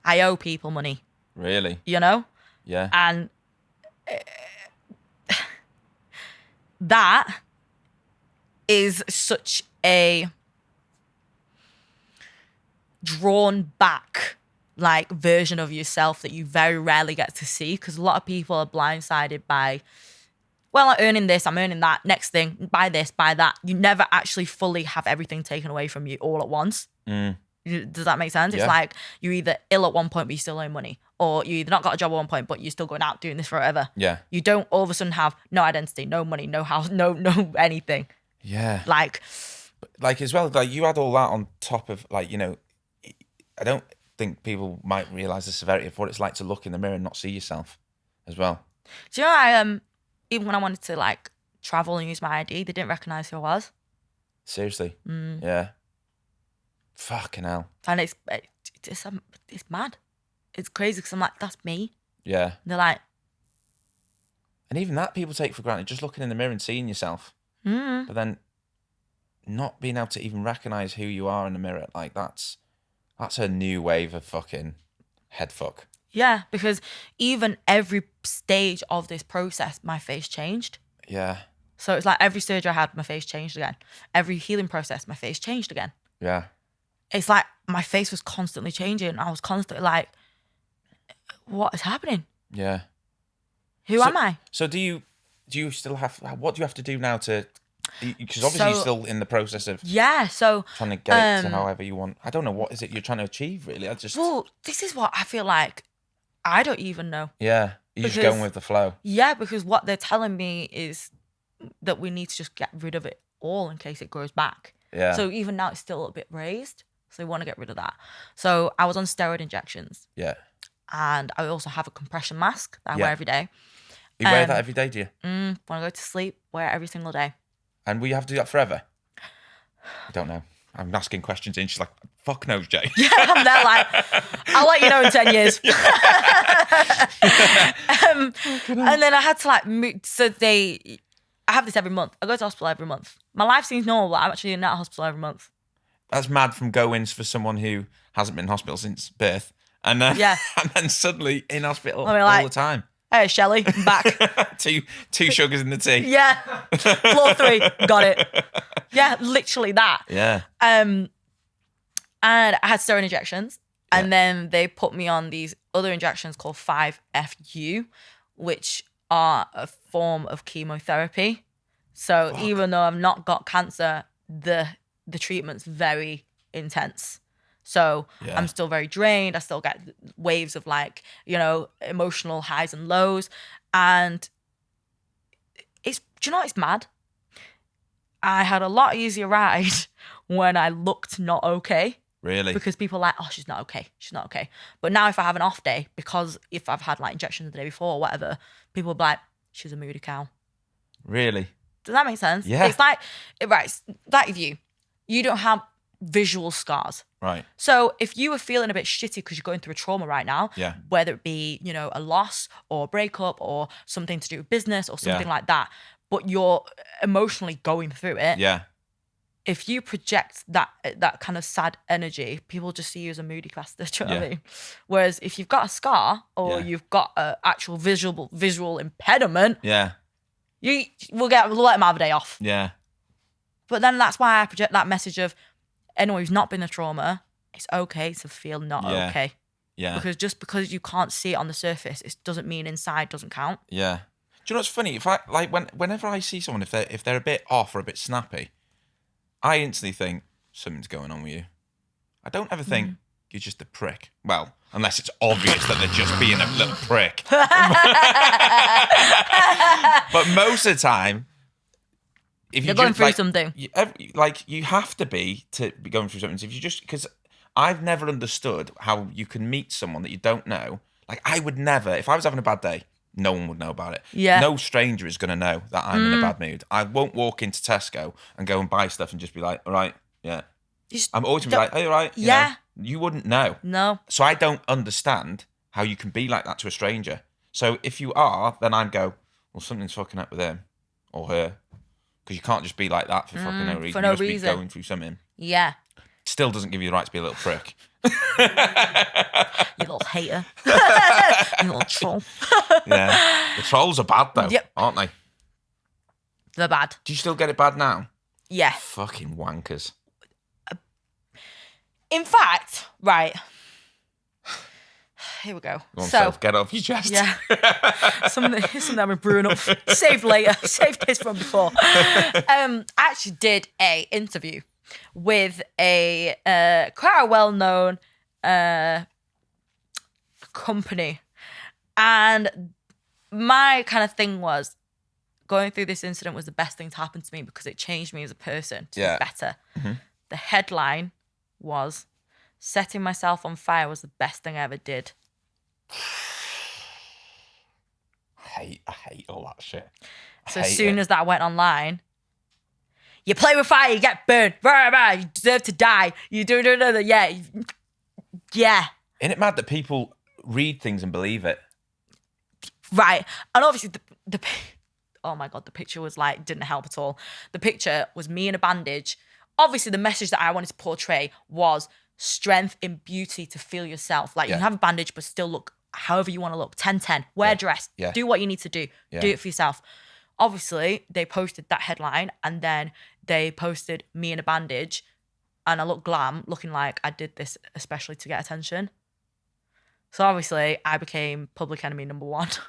I owe people money. Really? You know? Yeah. And that is such a drawn back like version of yourself that you very rarely get to see, because a lot of people are blindsided by, well, I'm earning this, I'm earning that, next thing, buy this, buy that. You never actually fully have everything taken away from you all at once. Does that make sense? Yeah. It's like you're either ill at one point but you still owe money, or you either not got a job at one point but you're still going out doing this forever. Yeah. You don't all of a sudden have no identity, no money, no house, no anything. Yeah. Like As well, like you had all that on top of, like, you know, I don't think people might realise the severity of what it's like to look in the mirror and not see yourself as well. do you know, even when I wanted to like travel and use my ID, they didn't recognise who I was. Seriously. Yeah. Fucking hell. And it's mad. It's crazy because I'm like, that's me. Yeah. And they're like, And even that people take for granted, just looking in the mirror and seeing yourself. But then not being able to even recognise who you are in the mirror, like that's a new wave of fucking head fuck. yeah, because even every stage of this process, my face changed. Yeah. So it's like every surgery I had, my face changed again. Every healing process, my face changed again. Yeah. It's like my face was constantly changing. I was constantly like, what is happening? Yeah. Who am I? So do you still have, what do you have to do now to, because obviously you're still in the process of Yeah, so trying to get it to however you want. I don't know, what is it you're trying to achieve, really? well, this is what I feel like I don't even know. Yeah, you're just Because- going with the flow. Yeah, because what they're telling me is that we need to just get rid of it all in case it grows back. Yeah. So even now it's still a bit raised. So they want to get rid of that. So I was on steroid injections, Yeah. and I also have a compression mask that I wear every day. You wear that every day, do you? When I go to sleep, wear it every single day. And will you have to do that forever? I don't know. I'm asking questions and she's like, fuck knows, Jay. I'm there like, I'll let you know in 10 years. And then I had to like move. So I have this every month. I go to hospital every month. My life seems normal, but I'm actually in that hospital every month. That's mad from go-ins for someone who hasn't been in hospital since birth. And then, Yeah. and then suddenly in hospital I mean, like- all the time. Hey, Shelley, I'm back. two sugars in the tea. Yeah. Floor 3, got it. Yeah, literally that. Yeah. And I had steroid injections, and then they put me on these other injections called 5FU, which are a form of chemotherapy. So even though I've not got cancer, the treatment's very intense. So Yeah. I'm still very drained. I still get waves of like, you know, emotional highs and lows. And do you know what's mad? I had a lot easier ride when I looked not okay. Really? Because people are like, oh, she's not okay. She's not okay. But now if I have an off day, because if I've had like injections the day before or whatever, people will be like, she's a moody cow. Really? Does that make sense? Yeah. It's like, right, it's like you don't have visual scars. Right. So if you were feeling a bit shitty because you're going through a trauma right now, Yeah. whether it be, you know, a loss or a breakup or something to do with business or something like that, but you're emotionally going through it, Yeah. if you project that kind of sad energy, people just see you as a moody bastard. Do you know what I mean? Whereas if you've got a scar or you've got an actual visual impediment, Yeah. we'll let them have a day off. Yeah. But then that's why I project that message of anyone who's not been a trauma, it's okay to feel not okay. Yeah. Because just because you can't see it on the surface, it doesn't mean inside doesn't count. Yeah. Do you know what's funny? If I like whenever I see someone, if they're a bit off or a bit snappy, I instantly think something's going on with you. I don't ever think you're just a prick. Well, unless it's obvious that they're just being a little prick. But most of the time, if You're going through something. you have to be going through something. So if you just, because I've never understood how you can meet someone that you don't know. Like I would never, if I was having a bad day, no one would know about it. Yeah. No stranger is going to know that I'm in a bad mood. I won't walk into Tesco and go and buy stuff and just be like, all right, yeah. I'm always going to be like, hey, all right. Yeah. You wouldn't know. No. So I don't understand how you can be like that to a stranger. So if you are, then I'd go, well, something's fucking up with him or her. Because you can't just be like that for fucking no reason. For no you must reason. be going through something. Yeah. Still doesn't give you the right to be a little prick. You little hater. You little troll. Yeah. The trolls are bad, though, Yep. aren't they? They're bad. Do you still get it bad now? Yeah. Fucking wankers. In fact, right. Here we go. Go on, So, Soph, get off your chest. yeah. something I've been brewing up. Saved later. Saved this from before. I actually did a interview with a quite a well-known company. And my kind of thing was going through this incident was the best thing to happen to me because it changed me as a person to be better. Mm-hmm. The headline was setting myself on fire was the best thing I ever did. I hate all that shit. So as soon as that went online, you play with fire, you get burned. Rah, rah, you deserve to die. You do. Yeah. Yeah. Isn't it mad that people read things and believe it? Right. And obviously the oh my God, the picture was like, didn't help at all. The picture was me in a bandage. Obviously the message that I wanted to portray was strength in beauty to feel yourself. Like you can have a bandage, but still look however you want to look. 10-10, wear a dress, do what you need to do. Do it for yourself. Obviously, they posted that headline and then they posted me in a bandage and I look glam, looking like I did this especially to get attention. So obviously, I became public enemy number one. Isn't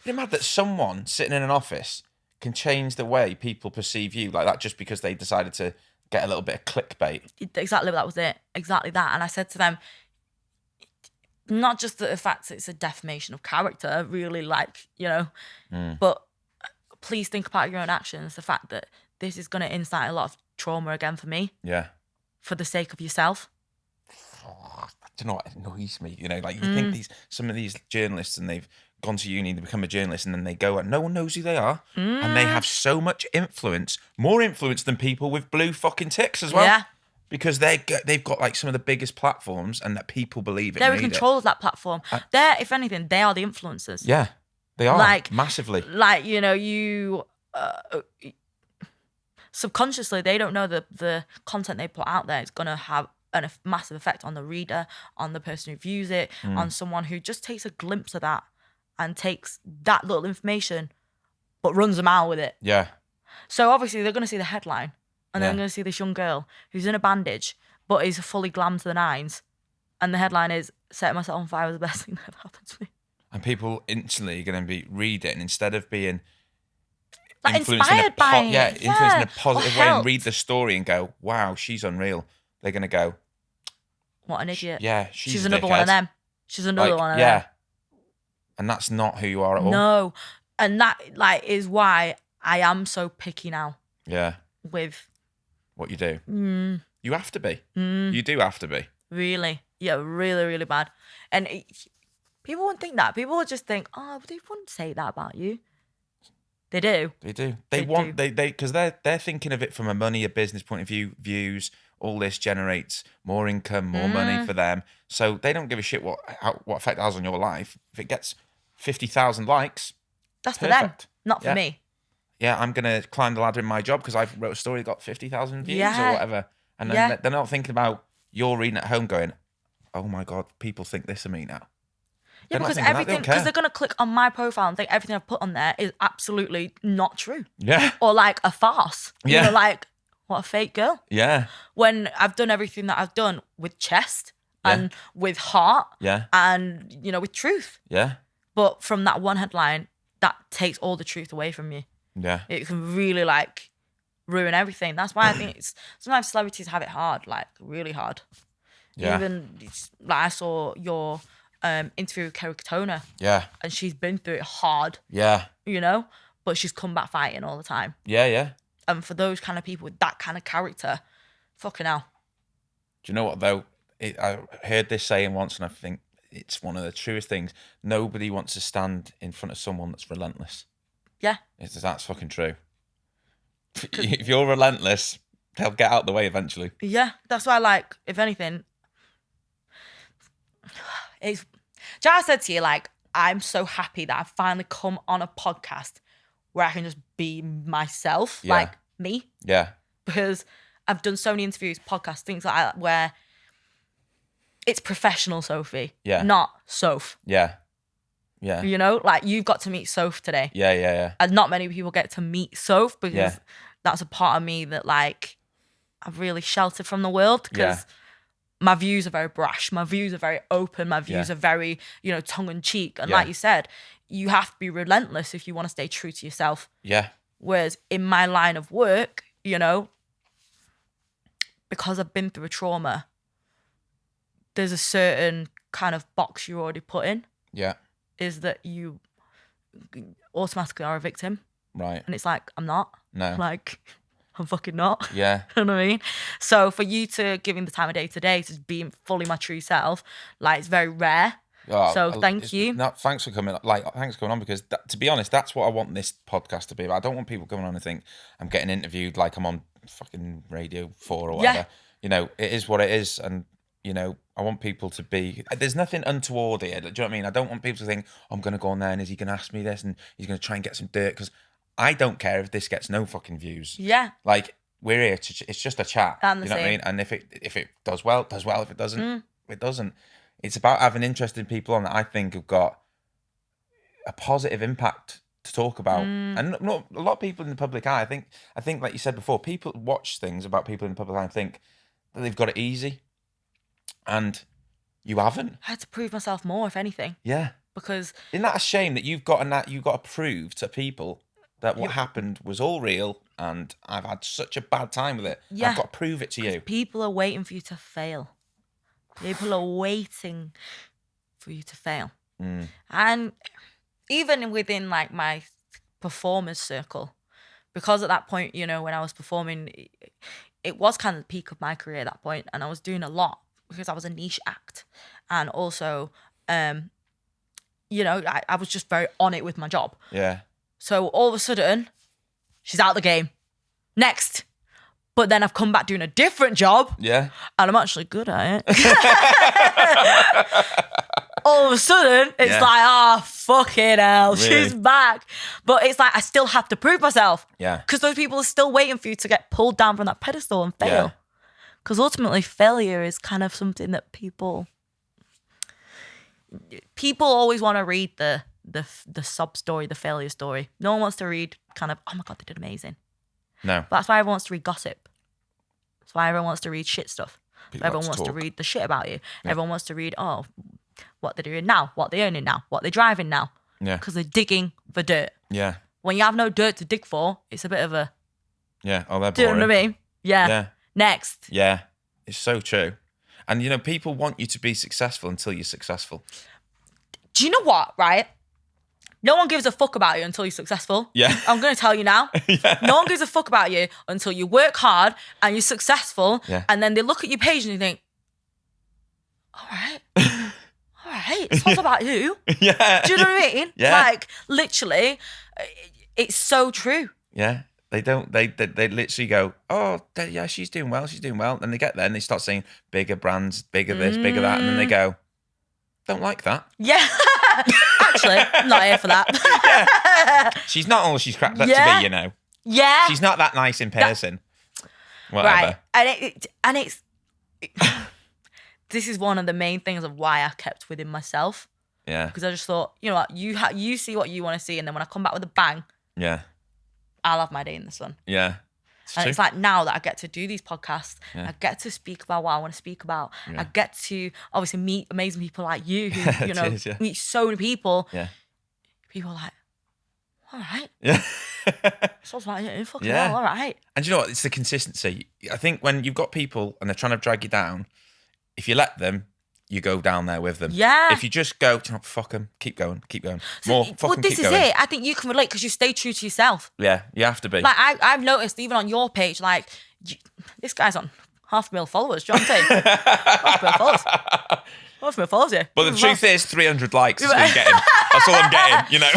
it mad that someone sitting in an office can change the way people perceive you like that just because they decided to get a little bit of clickbait? Exactly, that was it. Exactly that. And I said to them, not just the fact that it's a defamation of character, really, like, but please think about your own actions. The fact that this is going to incite a lot of trauma again for me. Yeah. For the sake of yourself. I don't know what annoys me. You think some of these journalists and they've gone to uni, they become a journalist, and then they go and no one knows who they are, and they have so much influence, more influence than people with blue fucking ticks as well. Yeah. Because they've got like some of the biggest platforms, and that people believe it. They're in control of that platform. They're, if anything, they are the influencers. Yeah, they are, like massively. Like you subconsciously they don't know the content they put out there is gonna have a massive effect on the reader, on the person who views it, on someone who just takes a glimpse of that and takes that little information, but runs a mile with it. Yeah. So obviously they're gonna see the headline. And then I'm going to see this young girl who's in a bandage, but is fully glam to the nines. And the headline is, setting myself on fire was the best thing that ever happened to me. And people instantly are going to read it. And instead of being like influenced inspired by it. influenced in a positive way and read the story and go, wow, she's unreal. They're going to go, what an idiot. Yeah, she's another one of them. She's another one of them. Yeah. And that's not who you are at all. No. And that is why I am so picky now. Yeah. With what you do. You have to be. You do have to be. Really. Yeah, really, really bad. And people wouldn't think that. People would just think, oh, they wouldn't say that about you. They do. They do. Because they're thinking of it from a money, a business point of view, views. All this generates more income, more money for them. So they don't give a shit what effect it has on your life. If it gets 50,000 likes, that's perfect. For them, not for me. Yeah, I'm going to climb the ladder in my job because I wrote a story that got 50,000 views or whatever. And then they're not thinking about you're reading at home going, oh my God, people think this of me now. Yeah, because everything, because they're going to click on my profile and think everything I've put on there is absolutely not true. Yeah. Or like a farce. Yeah. Like, what a fake girl. Yeah. When I've done everything that I've done with chest and with heart and, with truth. Yeah. But from that one headline, that takes all the truth away from you. Yeah. It can really ruin everything. That's why I think sometimes celebrities have it hard, really hard. Yeah. Even I saw your interview with Kerry Katona. Yeah. And she's been through it hard. Yeah. But she's come back fighting all the time. Yeah, yeah. And for those kind of people with that kind of character, fucking hell. Do you know what though? I heard this saying once, and I think it's one of the truest things. Nobody wants to stand in front of someone that's relentless. Yeah. That's fucking true. If you're relentless, they'll get out the way eventually. Yeah, that's why, like, if anything, it's... I said to you, like, I'm so happy that I've finally come on a podcast where I can just be myself, like me. Yeah. Because I've done so many interviews, podcasts, things like that, where it's professional Sophie, not Soph. Yeah. Yeah. You know, like, you've got to meet Soph today. Yeah. And not many people get to meet Soph because that's a part of me that, like, I've really sheltered from the world because my views are very brash. My views are very open. My views are very, you know, tongue-in-cheek. And like you said, you have to be relentless if you want to stay true to yourself. Yeah. Whereas in my line of work, you know, because I've been through a trauma, there's a certain kind of box you're already put in. Yeah. Is that you automatically are a victim. Right. And it's like, I'm not. No. Like, I'm fucking not. Yeah. You know what I mean? So for you to give him the time of day today to being fully my true self, like, it's very rare. Oh, so thank you. No, thanks for coming. Like, thanks for coming on because, to be honest, that's what I want this podcast to be about. I don't want people coming on and think I'm getting interviewed like I'm on fucking Radio 4 or whatever. Yeah. You know, it is what it is, and you know, I want people to be. There's nothing untoward here. Do you know what I mean? I don't want people to think I'm going to go on there and is he going to ask me this and he's going to try and get some dirt, because I don't care if this gets no fucking views. Yeah. Like, we're here to. It's just a chat. You know what I mean? And if it does well, it does well. If it doesn't, it doesn't. It's about having interesting people on that I think have got a positive impact to talk about. And not a lot of people in the public eye. I think like you said before, people watch things about people in the public eye and think that they've got it easy, and you haven't. I had to prove myself more, if anything. Yeah. Because isn't that a shame that you've got to prove to people that what happened was all real and I've had such a bad time with it. Yeah. I've got to prove it to you. People are waiting for you to fail. People are waiting for you to fail. And even within, like, my performers circle, because at that point, you know, when I was performing, it was kind of the peak of my career at that point, and I was doing a lot because I was a niche act. And also, you know, I was just very on it with my job. Yeah. So all of a sudden, she's out of the game. Next. But then I've come back doing a different job. Yeah. And I'm actually good at it. All of a sudden, it's like, oh, fucking hell, really? She's back. But it's like, I still have to prove myself. Yeah. Because those people are still waiting for you to get pulled down from that pedestal and fail. Because ultimately, failure is kind of something that people always want to read the sob story, the failure story. No one wants to read kind of, oh my God, they did amazing. No. But that's why everyone wants to read gossip. That's why everyone wants to read shit stuff. Everyone wants to read the shit about you. Yeah. Everyone wants to read, oh, what they're doing now, what they're earning now, what they're driving now. Yeah. Because they're digging for dirt. Yeah. When you have no dirt to dig for, it's a bit of a... Yeah. Oh, they're boring. Do you know what I mean? Yeah. Yeah. Next. Yeah. It's so true. And, you know, people want you to be successful until you're successful. Do you know what, right? No one gives a fuck about you until you're successful. Yeah. I'm going to tell you now. Yeah. No one gives a fuck about you until you work hard and you're successful. Yeah. And then they look at your page and you think, all right. All right. It's not about you. Yeah. Do you know what I mean? Yeah. Like, literally, it's so true. Yeah. They don't, they literally go, oh, yeah, she's doing well. And they get there and they start saying bigger brands, bigger this, bigger that. And then they go, don't like that. Yeah. Actually, I'm not here for that. Yeah. She's not all she's cracked up to be, you know. Yeah. She's not that nice in person. Whatever. Right. And it's this is one of the main things of why I kept within myself. Yeah. Because I just thought, you know what, you see what you want to see, and then when I come back with a bang, I'll have my day in the sun. Yeah. It's like now that I get to do these podcasts, I get to speak about what I want to speak about. I get to obviously meet amazing people like you who, you know, meet so many people. Yeah. People are like, all right. Yeah. So like, yeah, fucking hell, all right. And you know what? It's the consistency. I think when you've got people and they're trying to drag you down, if you let them, you go down there with them. Yeah. If you just go, you know, fuck them, keep going. More, fuck them, keep going. This is it. I think you can relate because you stay true to yourself. Yeah, you have to be. Like, I've noticed even on your page, like, this guy's on 500,000 followers. Do you know what I'm saying? 500,000 followers. much more follows you. But the truth is, 300 likes is what you're getting. That's all I'm getting, you know.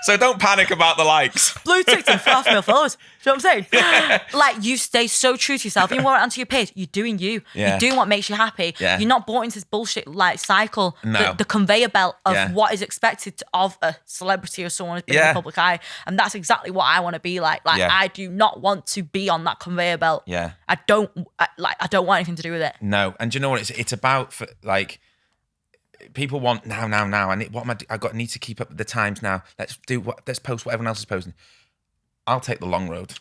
So don't panic about the likes. Blue ticks and 5 mil followers. Do you know what I'm saying? Like, you stay so true to yourself. You want it onto your page, you're doing you. Yeah. You're doing what makes you happy. Yeah. You're not bought into this bullshit like cycle, No. the conveyor belt of Yeah. what is expected of a celebrity or someone who's been in Yeah. the public eye. And that's exactly what I want to be like. Like, Yeah. I do not want to be on that conveyor belt. Yeah. I don't want anything to do with it. No. And do you know what it's about? For like, people want now, and what am I need to keep up with the times now. Let's post what everyone else is posting. I'll take the long road.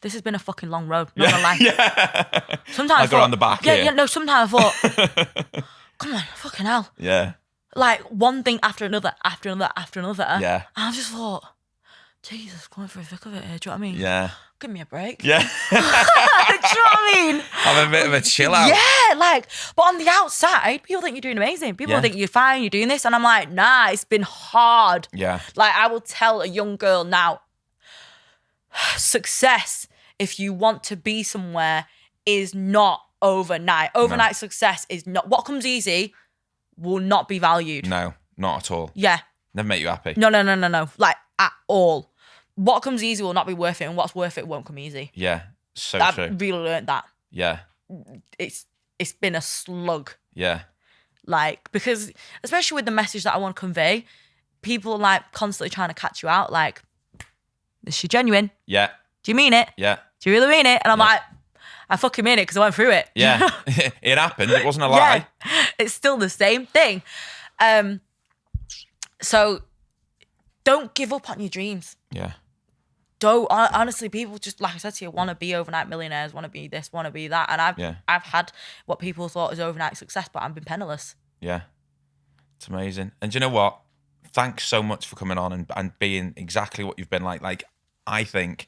This has been a fucking long road. Not gonna lie. Yeah. Sometimes I go around the back. Yeah, here. yeah. No. Sometimes I thought, come on, fucking hell. Yeah. Like, one thing after another, after another, after another. Yeah. And I just thought, Jesus, going for a thick of it here. Do you know what I mean? Yeah. Give me a break. Yeah. Do you know what I mean? Have a bit of a chill out. Yeah, like, but on the outside, people think you're doing amazing. People Yeah. think you're fine, you're doing this. And I'm like, nah, it's been hard. Yeah. Like, I will tell a young girl now, success, if you want to be somewhere, is not overnight. Overnight success is not, what comes easy will not be valued. No, not at all. Yeah. Never make you happy. No. Like, at all. What comes easy will not be worth it, and what's worth it won't come easy. Yeah. So I've true. really learned that. Yeah. It's been a slug. Yeah. Like, because especially with the message that I want to convey, people are like constantly trying to catch you out. Like, is she genuine? Yeah. Do you mean it? Yeah. Do you really mean it? And I'm Yeah. like, I fucking mean it because I went through it. Yeah. It happened. It wasn't a lie. Yeah. It's still the same thing. So don't give up on your dreams. Yeah. Don't, honestly, people just, like I said to you, want to be overnight millionaires, want to be this, want to be that. And I've had what people thought was overnight success, but I've been penniless. Yeah. It's amazing. And do you know what? Thanks so much for coming on and being exactly what you've been like. Like, I think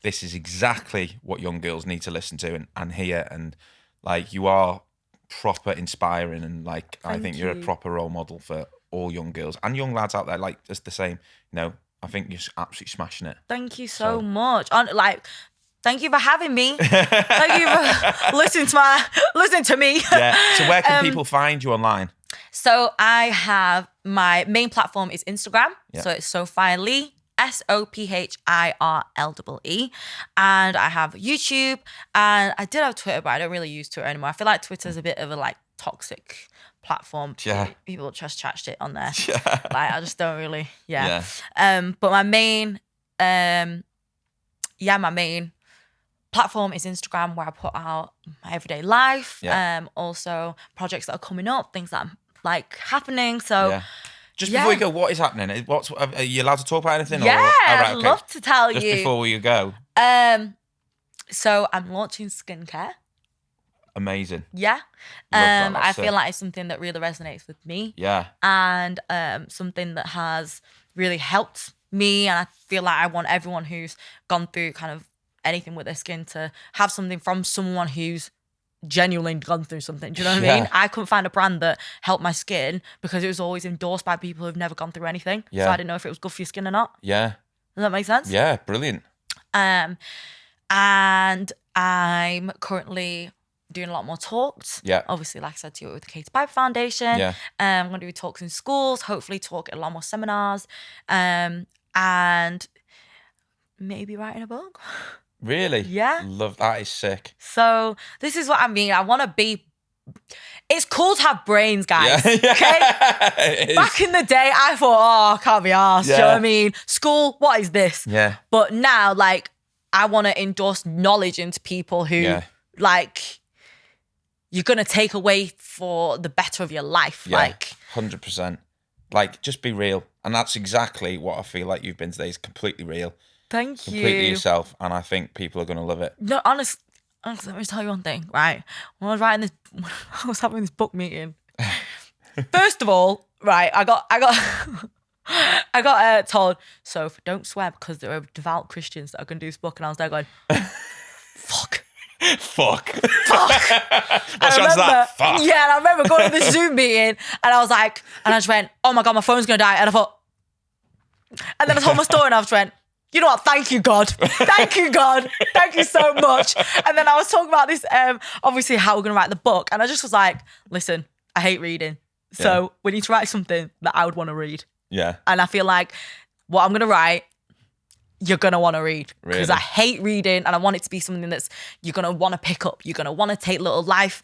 this is exactly what young girls need to listen to and hear. And like, you are proper inspiring. And like, I think you're a proper role model for all young girls and young lads out there. Like, it's the same, you know, I think you're absolutely smashing it. Thank you so much. Thank you for having me. Thank you for listening to me. Yeah. So where can people find you online? So I have, my main platform is Instagram. Yeah. So it's Sophie Lee, SOPHIRLEE. And I have YouTube, and I did have Twitter, but I don't really use Twitter anymore. I feel like Twitter's a bit of a like toxic platform. Yeah. People just chat shit on there. Yeah. Like, I just don't really, Yeah. But my main, my main platform is Instagram, where I put out my everyday life. Yeah. Also projects that are coming up, things that are like happening. So Yeah. Just before we go, what is happening? Are you allowed to talk about anything? yeah, Or, I'd love to tell Just you. before we go. So I'm launching skincare. Amazing. Yeah. Love that. I That's feel sick. like it's something that really resonates with me. Yeah. And something that has really helped me. And I feel like I want everyone who's gone through kind of anything with their skin to have something from someone who's genuinely gone through something. Do you know what I mean? I couldn't find a brand that helped my skin because it was always endorsed by people who've never gone through anything. Yeah. So I didn't know if it was good for your skin or not. Yeah. Does that make sense? Yeah. Brilliant. And I'm currently doing a lot more talks. Yeah. Obviously, like I said to you, with the Katie Piper Foundation. Yeah. I'm going to do talks in schools, hopefully talk at a lot more seminars, and maybe writing a book. Really? Yeah. Love that. Is sick. So this is what I mean. I want to be... It's cool to have brains, guys. Yeah. Okay? It is. Back in the day, I thought, I can't be arsed. Do you know what I mean? School, what is this? Yeah. But now, like, I want to endorse knowledge into people who, like, you're going to take away for the better of your life. Yeah. Like, 100%. Like, just be real. And that's exactly what I feel like you've been today, is completely real. thank you. Completely yourself. And I think people are going to love it. No, honestly, let me tell you one thing, right? When I was writing this, I was having this book meeting. First of all, right, I got told, Soph, don't swear because there are devout Christians that are going to do this book. And I was there going, fuck. Fuck. Fuck. What's your answer to that? Fuck. Yeah, and I remember going to this Zoom meeting and I was like, and I just went, oh my God, my phone's going to die. And I thought, and then I told my story and I just went, you know what? Thank you, God. Thank you, God. Thank you so much. And then I was talking about this, obviously how we're going to write the book. And I just was like, listen, I hate reading. So we need to write something that I would want to read. Yeah. And I feel like what I'm going to write, you're going to want to read. Because Really? I hate reading and I want it to be something that's you're going to want to pick up. You're going to want to take little life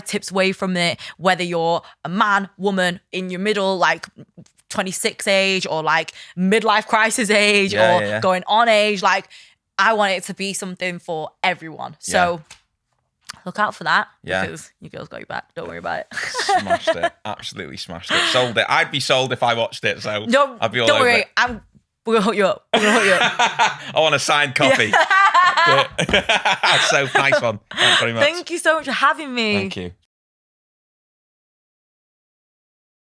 tips away from it, whether you're a man, woman, in your middle, like 26 age or like midlife crisis age going on age. Like I want it to be something for everyone. So look out for that because your girl's got your back. Don't worry about it. Smashed it. Absolutely smashed it. Sold it. I'd be sold if I watched it. So I'd be all don't over worry. it. We're going to hook you up. I want a signed copy. So nice one. Thanks very much. Thank you so much for having me. Thank you.